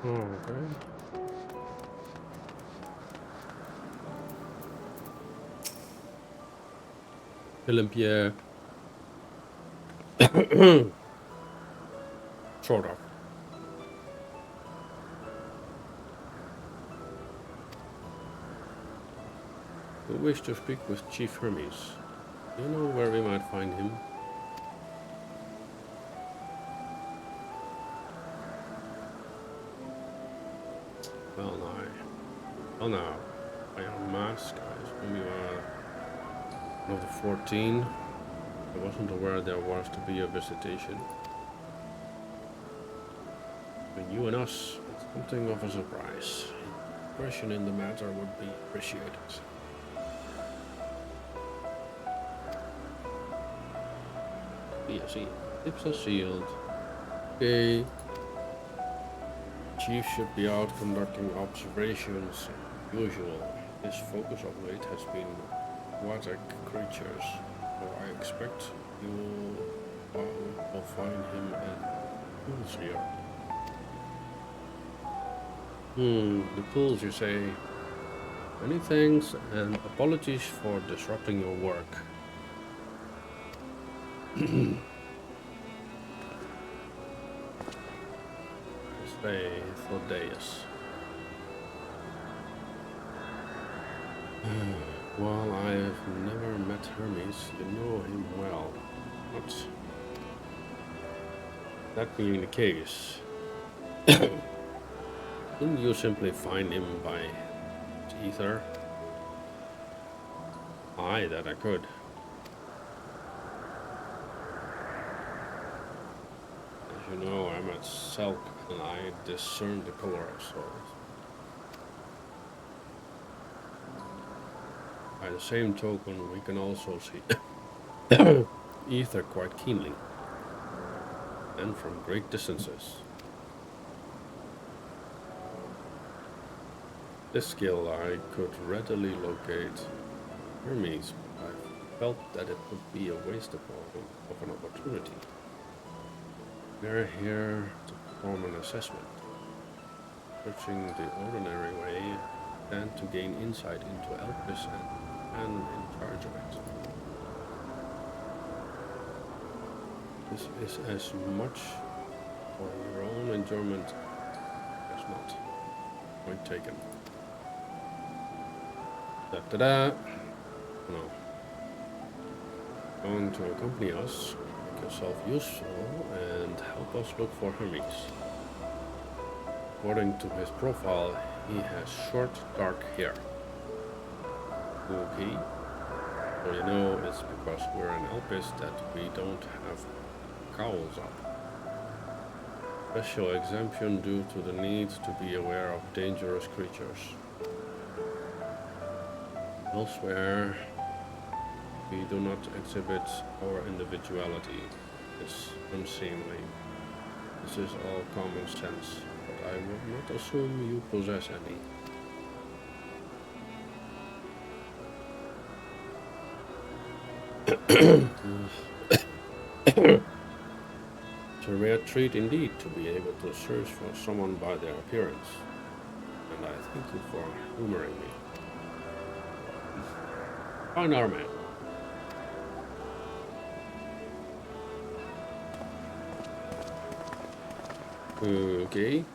[SPEAKER 1] Okay. Filmpje. Sort of. We wish to speak with Chief Hermes. Do you know where we might find him? Well now, by your mask, I assume you are one of the 14. I wasn't aware there was to be a visitation. Between you and us, it's something of a surprise. Question in the matter would be appreciated. Yes, lips are sealed. Okay. Chief should be out conducting observations as usual. His focus of late has been aquatic creatures, so I expect you will find him in pools here. The pools, you say? Many thanks and apologies for disrupting your work. Stay for days. While I've never met Hermes, you know him well. But that being the case, couldn't you simply find him by Aether? Aye, that I could. As you know, I'm at Selk and I discern the color of souls. By the same token, we can also see Aether quite keenly, and from great distances. This skill I could readily locate Hermes, but I felt that it would be a waste of an opportunity. We're here to perform an assessment, searching the ordinary way, and to gain insight into Elpis and in charge of it. This is as much for your own enjoyment as not. Point taken. Da-da-da. No. Going to accompany us, make yourself useful, and help us look for Hermes. According to his profile, he has short, dark hair. Okay. So you know it's because we're an Elpis that we don't have cowls up. Special exemption due to the need to be aware of dangerous creatures. Elsewhere, we do not exhibit our individuality. It's unseemly. This is all common sense, but I would not assume you possess any. It's a rare treat indeed to be able to search for someone by their appearance, and I thank you for humoring me. Fine, our man. Okay.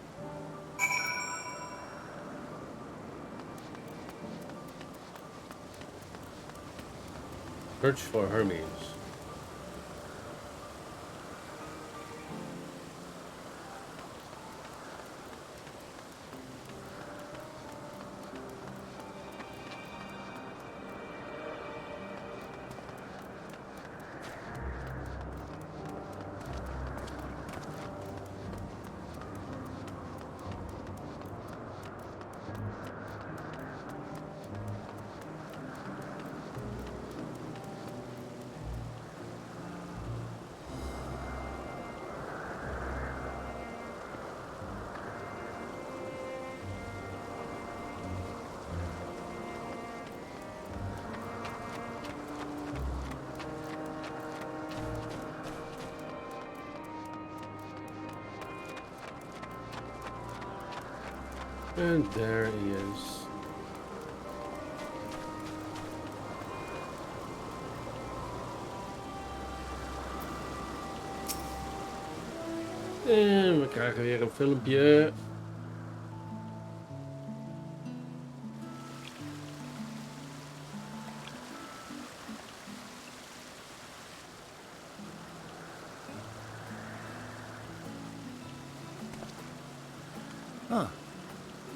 [SPEAKER 1] Search for Hermes. And there he is. En we krijgen weer een filmpje.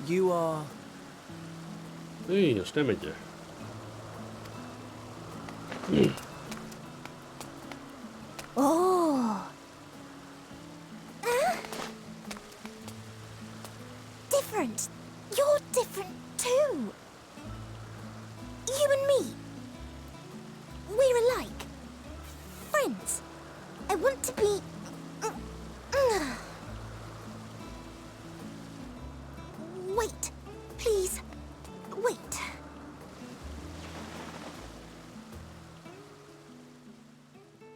[SPEAKER 7] You are...
[SPEAKER 1] Hey, een stemmetje.
[SPEAKER 8] Oh. Different. You're different too. You and me. We're alike. Friends. I want to be... Wait. Please. Wait.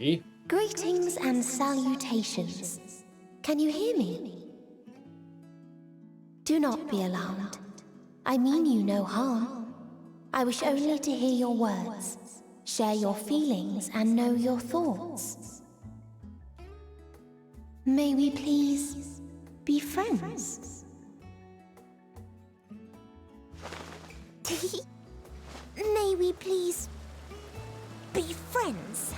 [SPEAKER 1] E?
[SPEAKER 8] Greetings and salutations. Can you hear me? Do not be alarmed. I mean you no harm. I wish only to hear your words, share your feelings, and know your thoughts. May we please be friends? May we please be friends?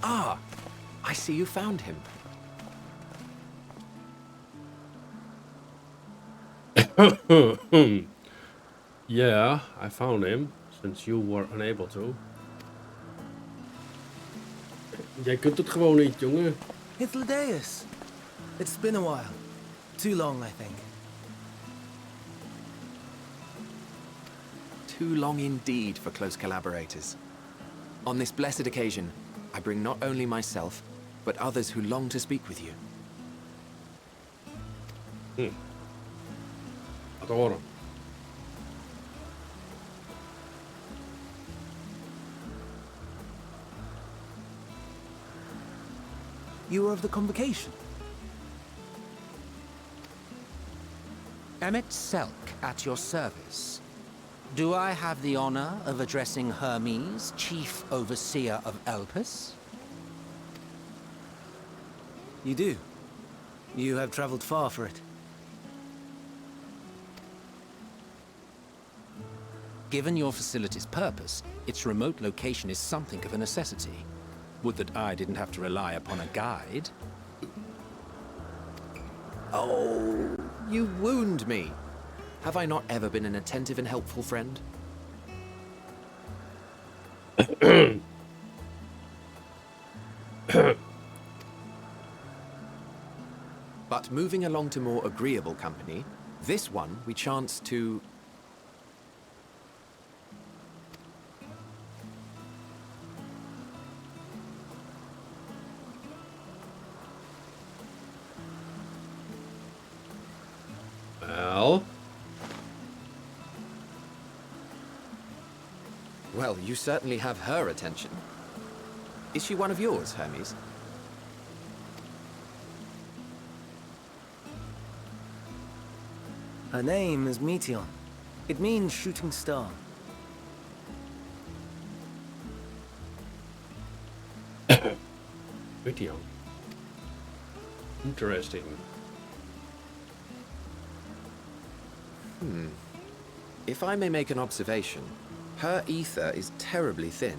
[SPEAKER 4] Ah, I see you found him.
[SPEAKER 1] Yeah, I found him, since you were unable to. Jij kunt het gewoon niet, jongen.
[SPEAKER 7] It's Ladeus. It's been a while. Too long, I think.
[SPEAKER 4] Too long indeed for close collaborators. On this blessed occasion, I bring not only myself, but others who long to speak with you.
[SPEAKER 1] Laat horen.
[SPEAKER 7] You are of the convocation.
[SPEAKER 5] Emmett Selk at your service. Do I have the honor of addressing Hermes, Chief Overseer of Elpis?
[SPEAKER 7] You do. You have traveled far for it.
[SPEAKER 5] Given your facility's purpose, its remote location is something of a necessity. Would that I didn't have to rely upon a guide.
[SPEAKER 4] Oh, you wound me. Have I not ever been an attentive and helpful friend? But moving along to more agreeable company, this one we chance to... Well, you certainly have her attention. Is she one of yours, Hermes?
[SPEAKER 7] Her name is Meteon. It means shooting star.
[SPEAKER 1] Pretty young. Interesting.
[SPEAKER 4] If I may make an observation, her ether is terribly thin.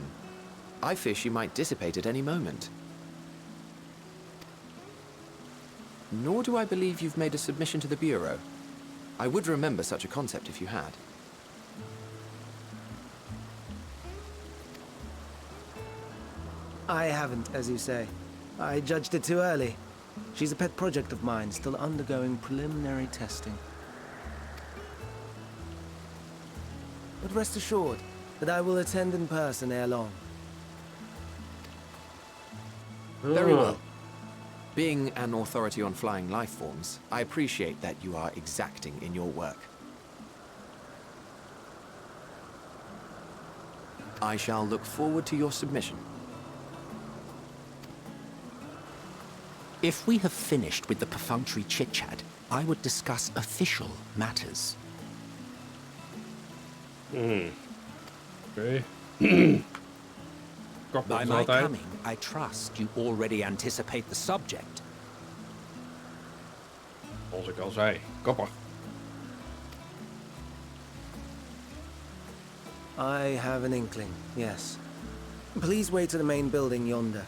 [SPEAKER 4] I fear she might dissipate at any moment. Nor do I believe you've made a submission to the Bureau. I would remember such a concept if you had.
[SPEAKER 7] I haven't, as you say. I judged it too early. She's a pet project of mine, still undergoing preliminary testing. But rest assured that I will attend in person ere long.
[SPEAKER 4] Very well. Being an authority on flying life forms, I appreciate that you are exacting in your work. I shall look forward to your submission.
[SPEAKER 5] If we have finished with the perfunctory chit-chat, I would discuss official matters.
[SPEAKER 1] Okay.
[SPEAKER 5] By my coming, I trust you already anticipate the subject.
[SPEAKER 1] Als ik al zei, kapper.
[SPEAKER 7] I have an inkling, yes. Please wait to the main building yonder.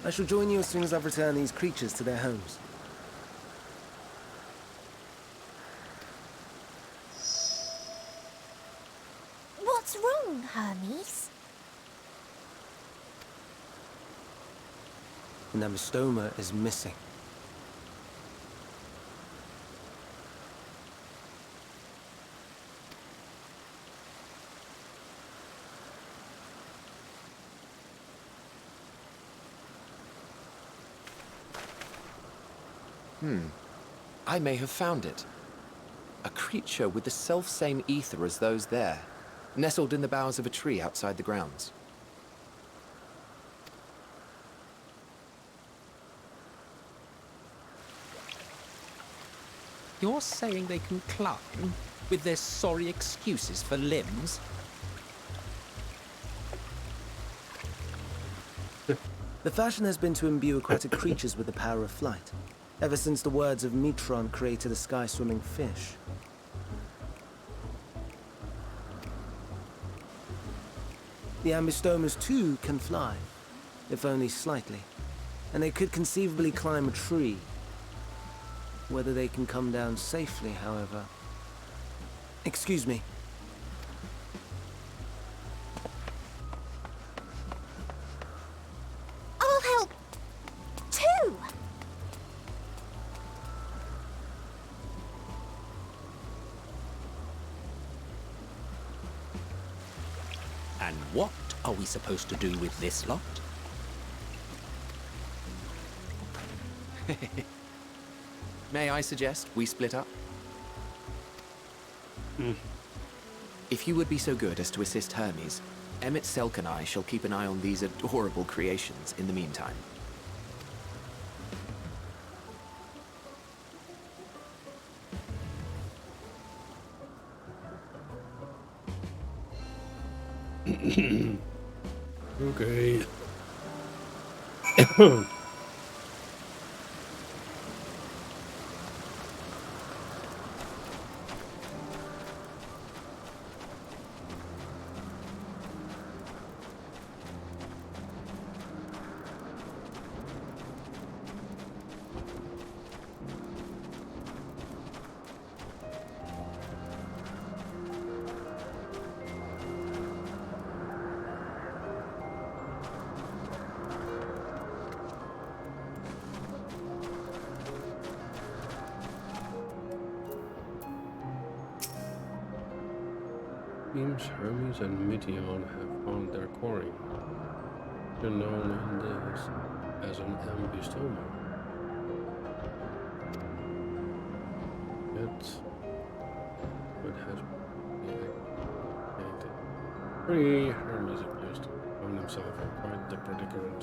[SPEAKER 7] I shall join you as soon as I've returned these creatures to their homes.
[SPEAKER 8] What's wrong, Hermes?
[SPEAKER 7] The Namistoma is missing.
[SPEAKER 4] I may have found it. A creature with the self-same ether as those there, nestled in the boughs of a tree outside the grounds.
[SPEAKER 5] You're saying they can climb with their sorry excuses for limbs?
[SPEAKER 7] The fashion has been to imbue aquatic creatures with the power of flight, ever since the words of Metron created a sky-swimming fish. The Ambistomas too can fly, if only slightly, and they could conceivably climb a tree. Whether they can come down safely, however... Excuse me.
[SPEAKER 8] I'll help, too!
[SPEAKER 5] And what are we supposed to do with this lot?
[SPEAKER 4] May I suggest we split up? If you would be so good as to assist Hermes, Emmett Selk and I shall keep an eye on these adorable creations in the meantime.
[SPEAKER 1] Okay. Seems Hermes and Meteon have found their quarry. They're known in this as an ambistoma. Yet, it has been activated. Free Hermes appears to find himself in quite the predicament.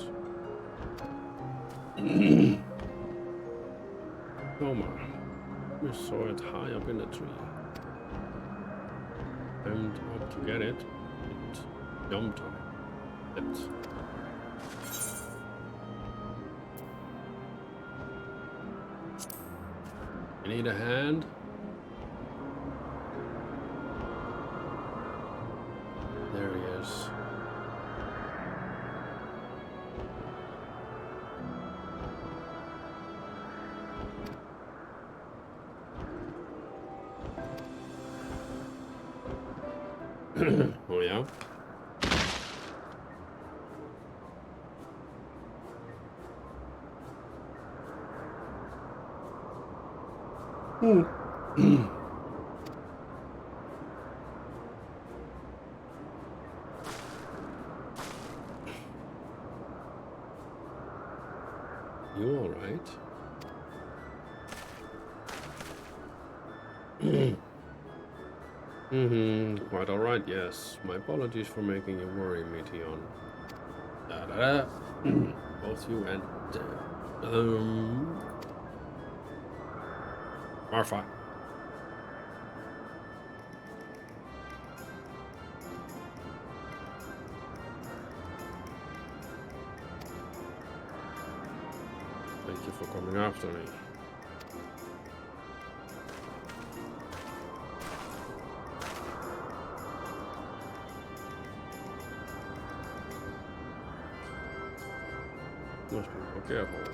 [SPEAKER 1] Toma, we saw it high up in the tree. Climbed up to get it. It jumped on it. You need a hand? There he is. Oh yeah? You alright? Quite alright, yes. My apologies for making you worry, Meteon. Da-da-da. Both you and... Marfa. Thank you for coming after me. Must be more careful.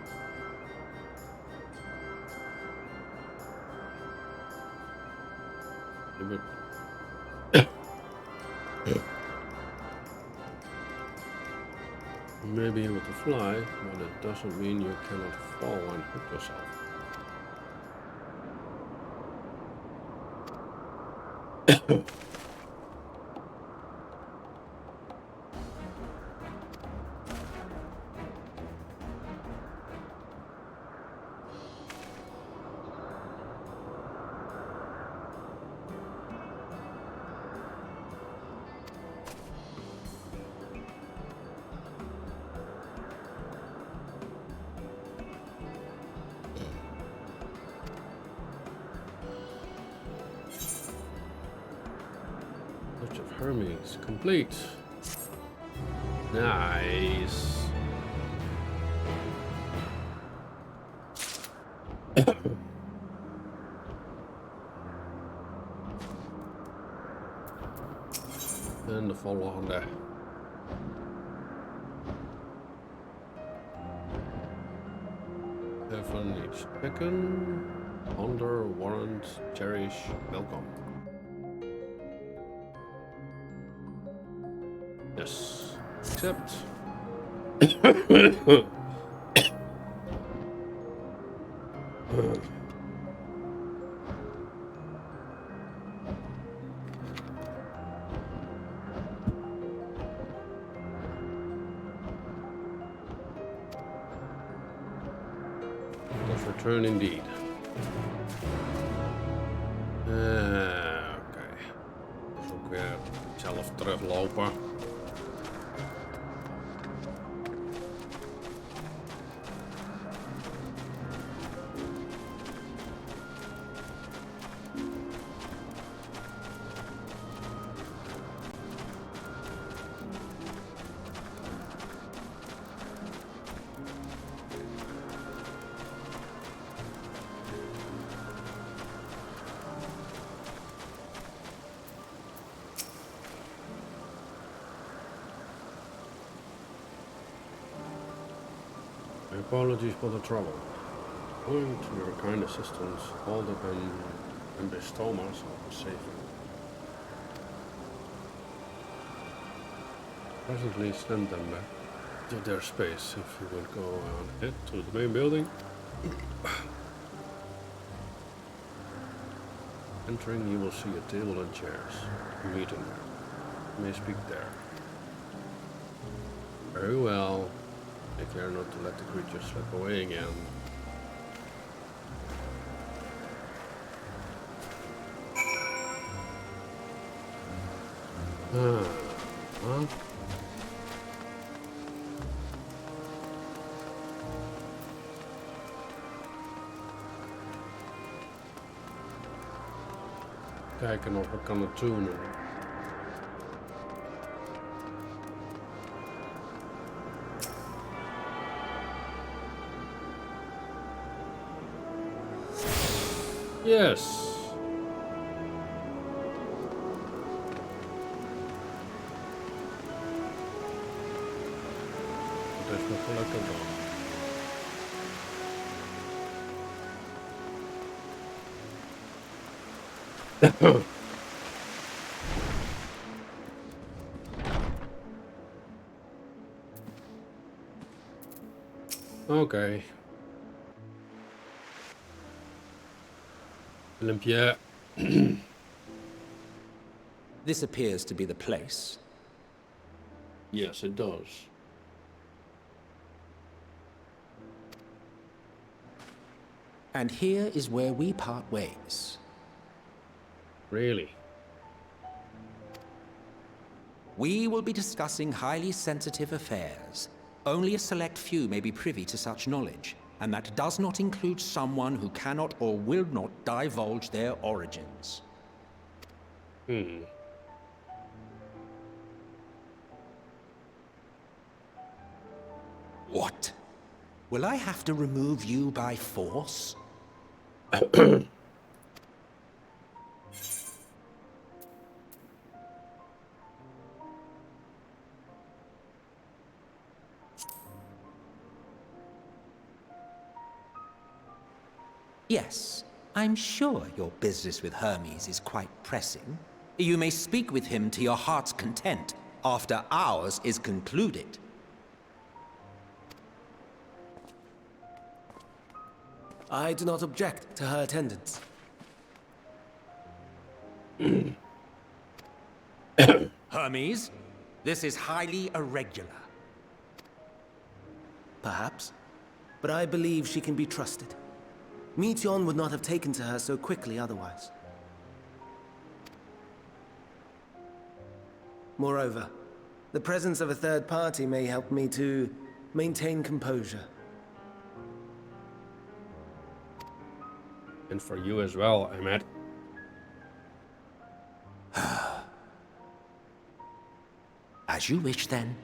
[SPEAKER 1] You may be able to fly, but it doesn't mean you cannot fall and hurt yourself. Search of Hermes complete. Nice. En de volgende. Even each checken. Under, Warrant, Cherish, welcome. Yes. Accept. Let's return indeed. Oké. Dus ook weer zelf teruglopen. My apologies for the trouble. Owing to your kind assistance, all the ambistomas are safe. Presently send them back to their space. If you would go ahead to the main building. Entering, you will see a table and chairs. Meeting there. May speak there. Very well. Take care not to let the creature slip away again. Huh? Kijken of we kunnen tunen. Yes. Dat is nog wel lekker dan. Oké. Olympia.
[SPEAKER 5] This appears to be the place.
[SPEAKER 1] Yes, it does.
[SPEAKER 5] And here is where we part ways.
[SPEAKER 1] Really?
[SPEAKER 5] We will be discussing highly sensitive affairs. Only a select few may be privy to such knowledge, and that does not include someone who cannot or will not divulge their origins. What? Will I have to remove you by force? Yes, I'm sure your business with Hermes is quite pressing. You may speak with him to your heart's content after ours is concluded.
[SPEAKER 7] I do not object to her attendance.
[SPEAKER 5] Hermes, this is highly irregular.
[SPEAKER 7] Perhaps. But I believe she can be trusted. Meteion would not have taken to her so quickly otherwise. Moreover, the presence of a third party may help me to maintain composure.
[SPEAKER 1] And for you as well, Ahmed.
[SPEAKER 5] As you wish, then.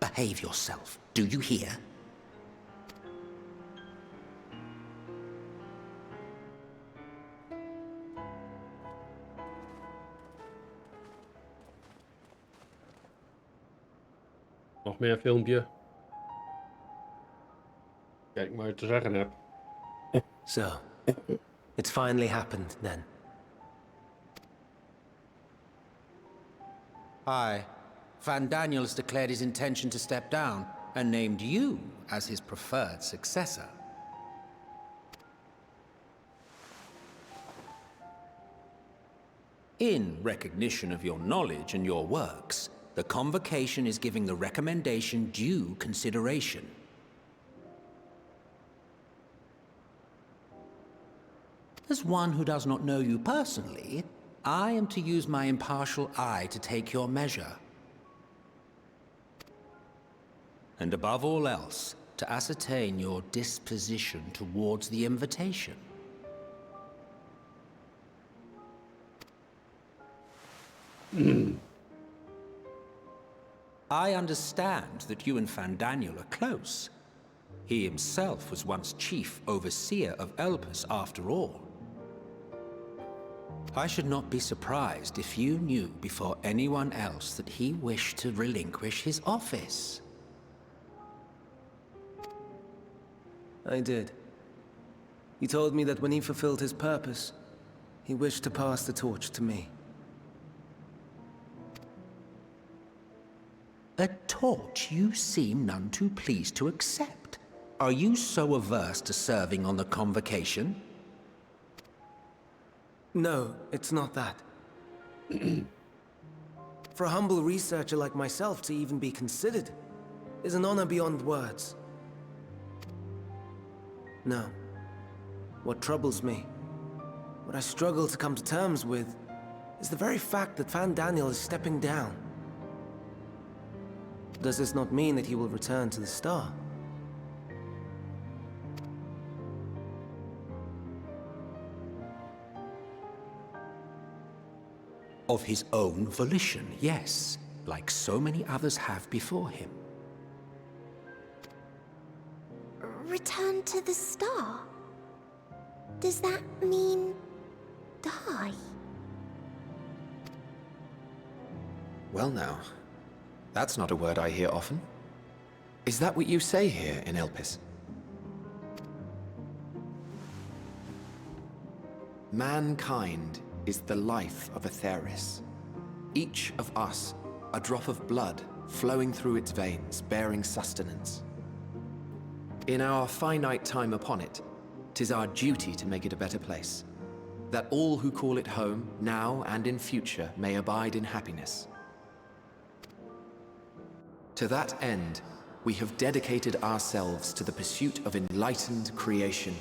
[SPEAKER 5] Behave yourself, do you hear?
[SPEAKER 1] Nog meer filmpje. Kijk maar wat je te zeggen hebt.
[SPEAKER 7] So, it's finally happened then.
[SPEAKER 5] Aye. Van Daniel has declared his intention to step down and named you as his preferred successor. In recognition of your knowledge and your works, the Convocation is giving the recommendation due consideration. As one who does not know you personally, I am to use my impartial eye to take your measure. And above all else, to ascertain your disposition towards the invitation. I understand that you and Van Daniel are close. He himself was once chief overseer of Elpis after all. I should not be surprised if you knew before anyone else that he wished to relinquish his office.
[SPEAKER 7] I did. He told me that when he fulfilled his purpose, he wished to pass the torch to me.
[SPEAKER 5] A torch you seem none too pleased to accept. Are you so averse to serving on the convocation?
[SPEAKER 7] No, it's not that. For a humble researcher like myself to even be considered is an honor beyond words. No. What troubles me, what I struggle to come to terms with, is the very fact that Van Daniel is stepping down. Does this not mean that he will return to the Star?
[SPEAKER 5] Of his own volition, yes, like so many others have before him.
[SPEAKER 8] Return to the Star? Does that mean die?
[SPEAKER 4] Well now, that's not a word I hear often. Is that what you say here in Elpis? Mankind is the life of Aetheris. Each of us, a drop of blood flowing through its veins, bearing sustenance. In our finite time upon it, 'tis our duty to make it a better place, that all who call it home, now and in future, may abide in happiness. To that end, we have dedicated ourselves to the pursuit of enlightened creation.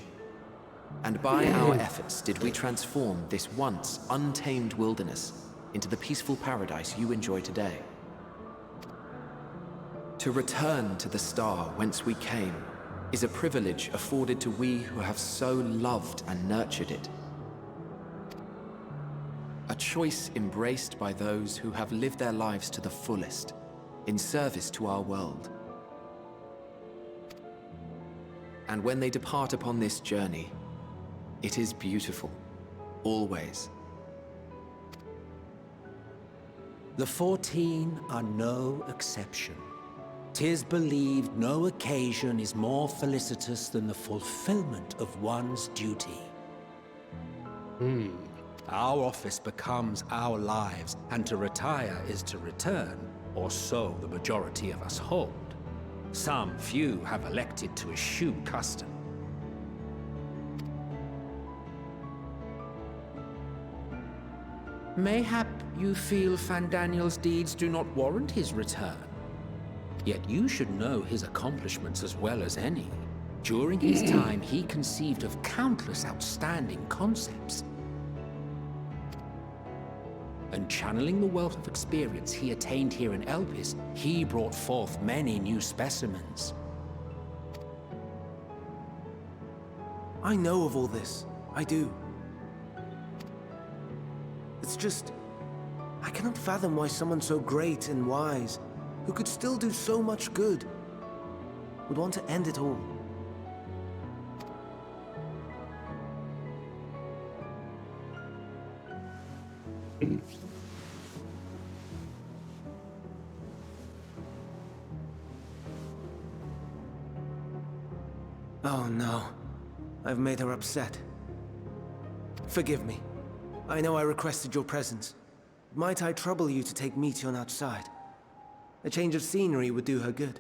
[SPEAKER 4] And by our efforts did we transform this once untamed wilderness into the peaceful paradise you enjoy today. To return to the Star whence we came is a privilege afforded to we who have so loved and nurtured it. A choice embraced by those who have lived their lives to the fullest, in service to our world. And when they depart upon this journey, it is beautiful, always.
[SPEAKER 5] The 14 are no exception. 'Tis believed no occasion is more felicitous than the fulfillment of one's duty. Our office becomes our lives, and to retire is to return, or so the majority of us hold. Some few have elected to eschew custom. Mayhap you feel Van Daniel's deeds do not warrant his return. Yet you should know his accomplishments as well as any. During his time, he conceived of countless outstanding concepts. And channeling the wealth of experience he attained here in Elpis, he brought forth many new specimens.
[SPEAKER 7] I know of all this. I do. It's just, I cannot fathom why someone so great and wise, who could still do so much good, would want to end it all. Oh no, I've made her upset. Forgive me. I know I requested your presence. Might I trouble you to take Meteon outside? A change of scenery would do her good.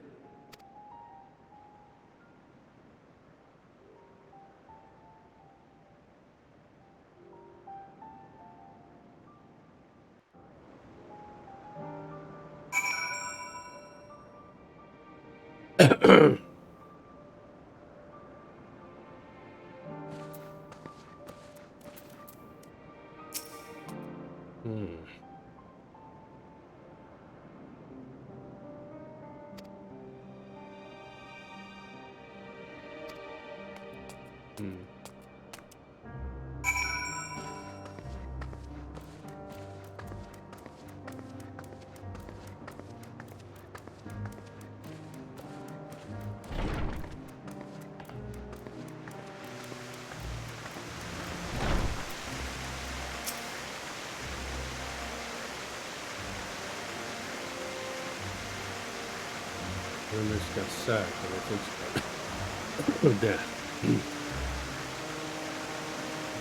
[SPEAKER 1] Hermes got sacked, and I think so. Dead.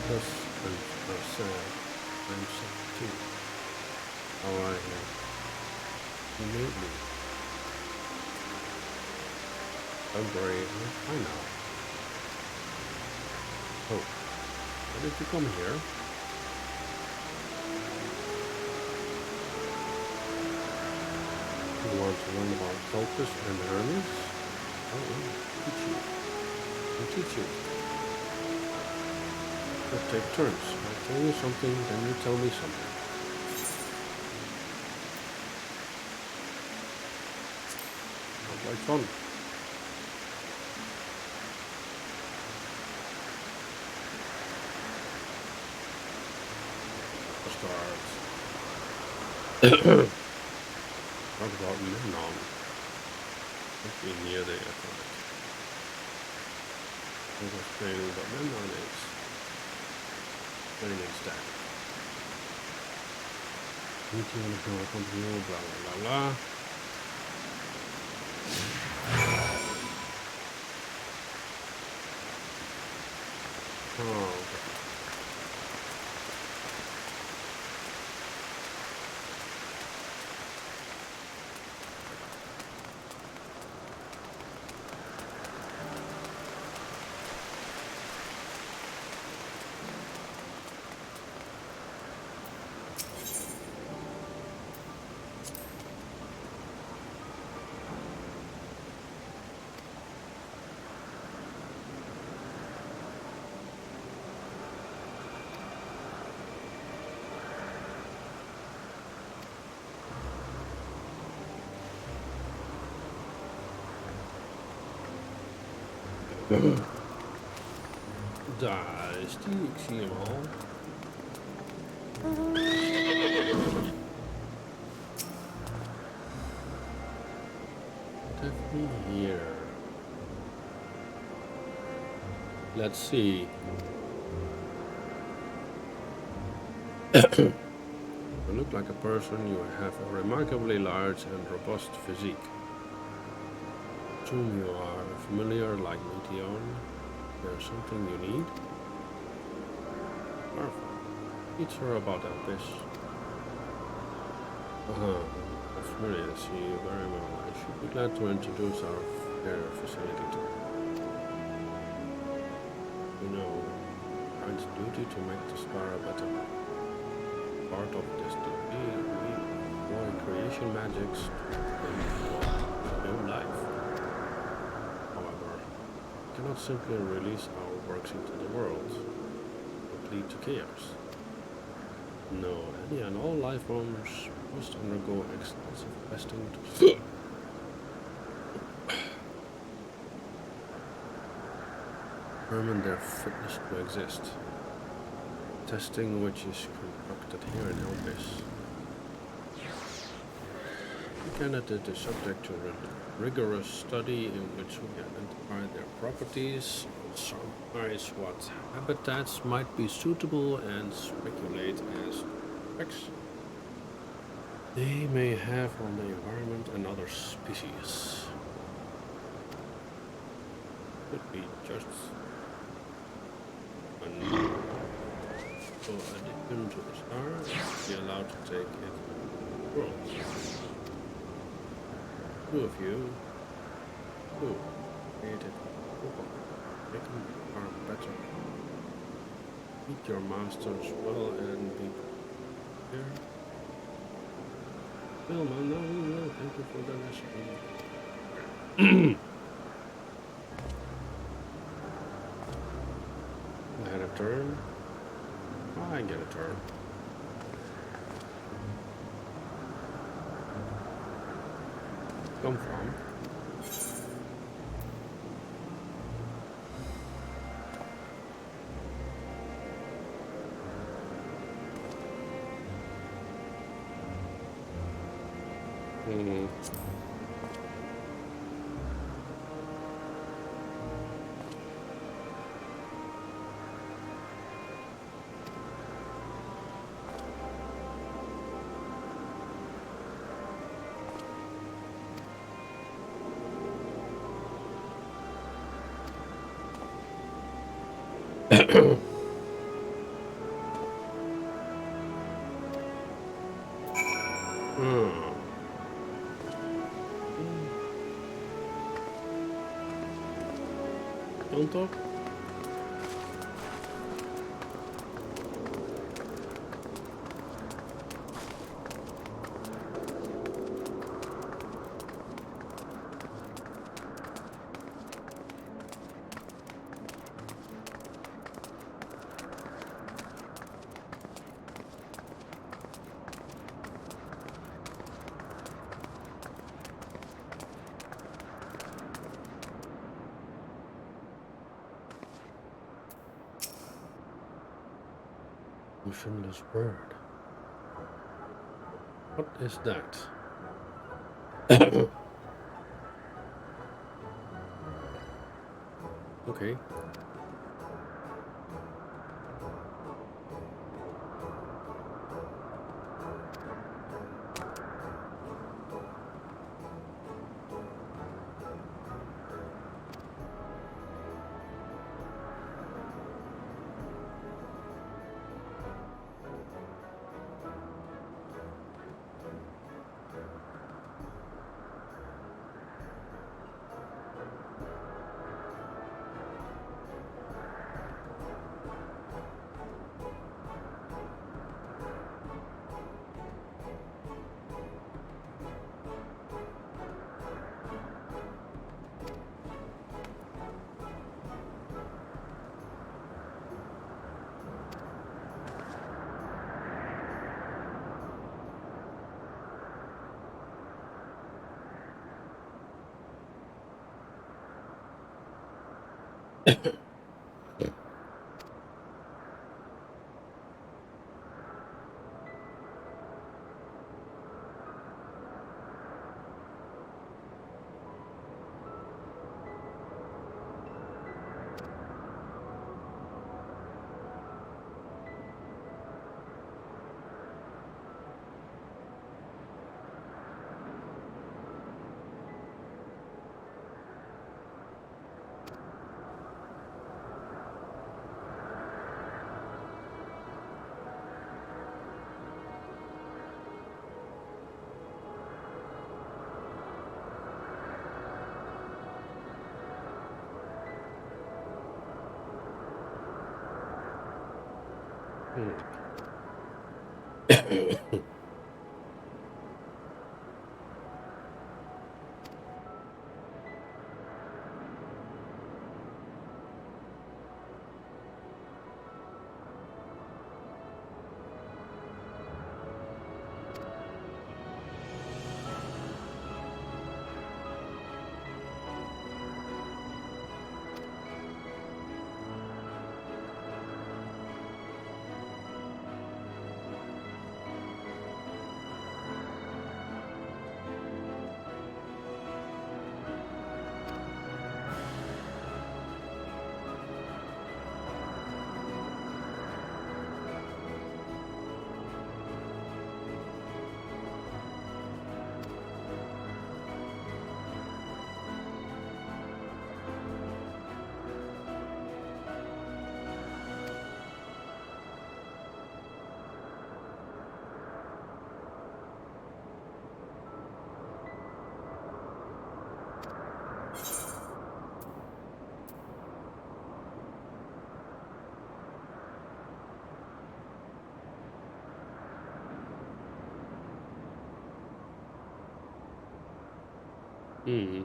[SPEAKER 1] Thus, I'm sad. I'm sad too. Alright, you need me. February. I know. Oh, why did you come here? You want to learn about Cultus and Hermes? Oh, I'll teach you. I'll teach you. Let's take turns. I tell you something, then you tell me something. Sounds like fun. Start. Talk about Memnon. Must be near the airport. I was explaining what Memnon is. Training stack. Meeting with our company, blah blah blah blah. Oh, okay. Daar is die, ik zie hem al. Definitely here. Let's see. You look like a person. You have a remarkably large and robust physique. Assume you are familiar like Meteon. There's something you need? Marvel. Teach her about Elpis. I'm familiar, I see you very well. I should be glad to introduce our fair facility to her. You know, it's duty to make the Spara better. Part of this duty, we employ creation magics to new life. Cannot simply release our works into the world. It would lead to chaos. No, any and all life forms must undergo extensive testing to determine their fitness to exist. Testing which is conducted here in Elpis. The candidate is subject to rigorous study in which we identify their properties, summarize what habitats might be suitable, and speculate as to effects they may have on the environment and other species. Could be just an addition to the star, be allowed to take it to the world. Two of you who created making the farm better. Meet your masters well and be here. No, man, no, thank you for the recipe. I had a turn. I get a turn. Come from? On top? Motionless bird. What is that? Okay. Hmm.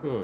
[SPEAKER 1] Huh.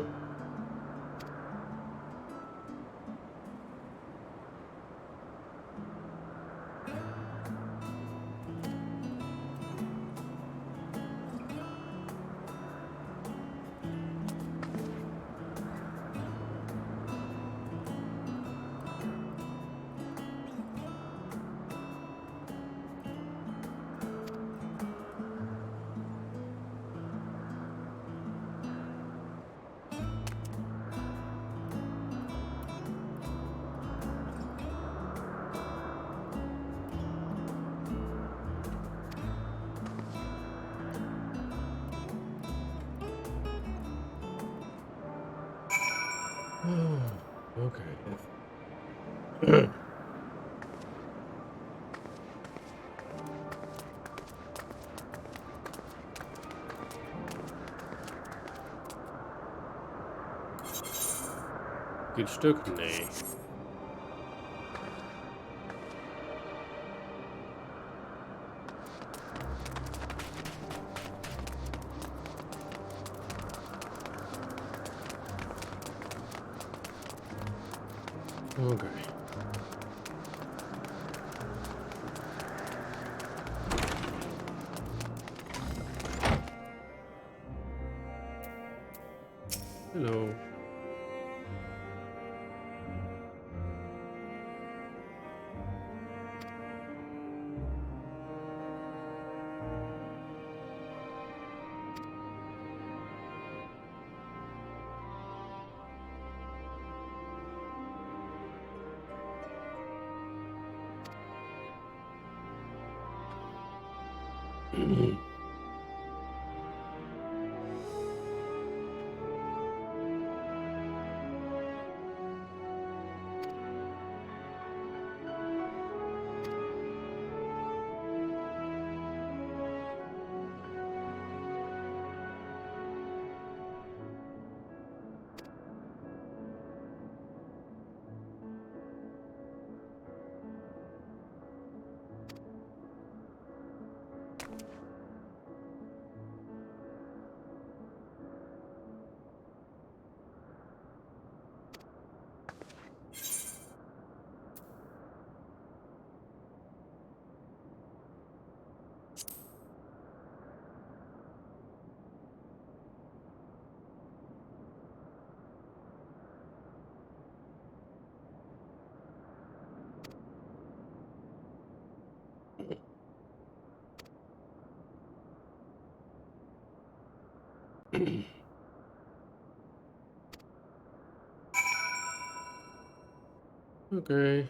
[SPEAKER 1] Okay. iets stuk? Nee. Oké. Hallo. Oké.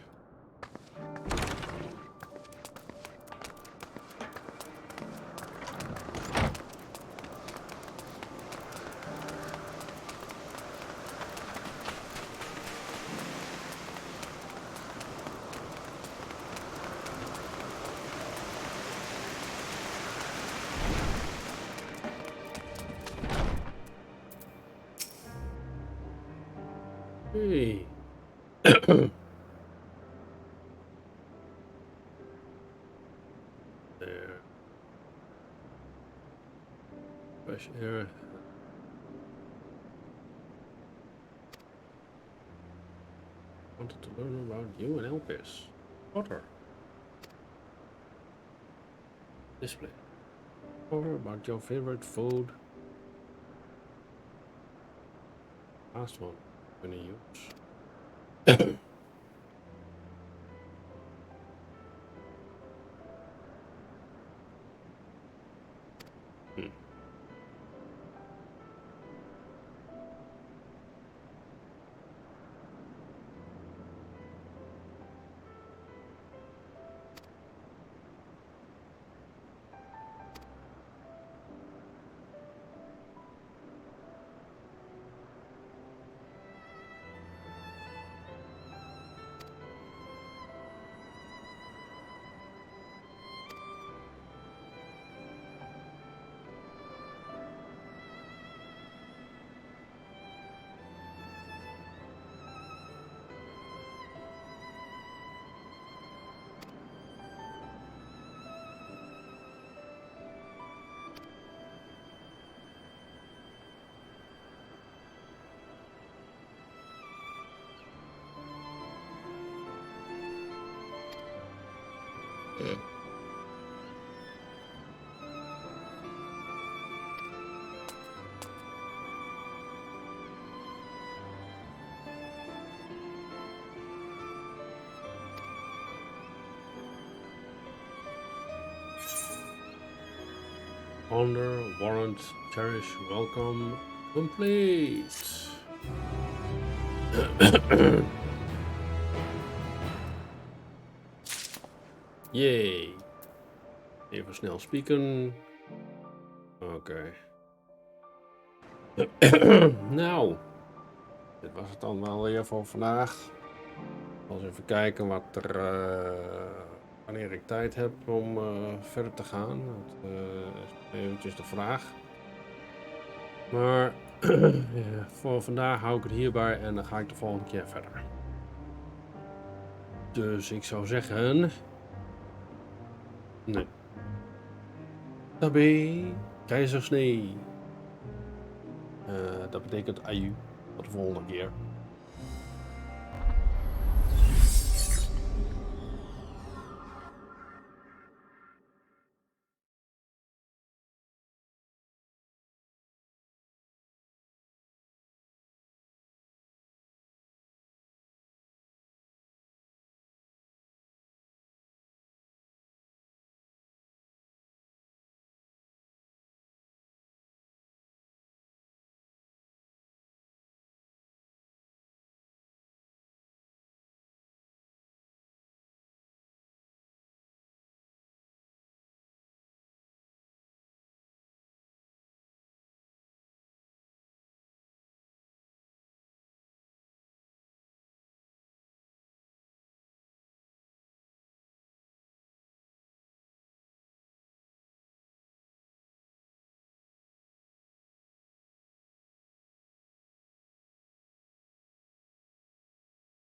[SPEAKER 1] Hey. There. Fresh air. Wanted to learn about you and Elpis. Potter. Display. Or about your favorite food. Last one. Gonna use. Ponder, Warrant, Cherish, welcome, complete. Yay. Even snel spieken. Oké. Nou, dit was het dan wel weer voor vandaag. Eens even kijken wat er, wanneer ik tijd heb om verder te gaan. Dat is eventjes de vraag. Maar Voor vandaag hou ik het hierbij en dan ga ik de volgende keer verder. Dus ik zou zeggen... Nee. Tabé, keizersnee. Dat betekent aju. Tot de volgende keer.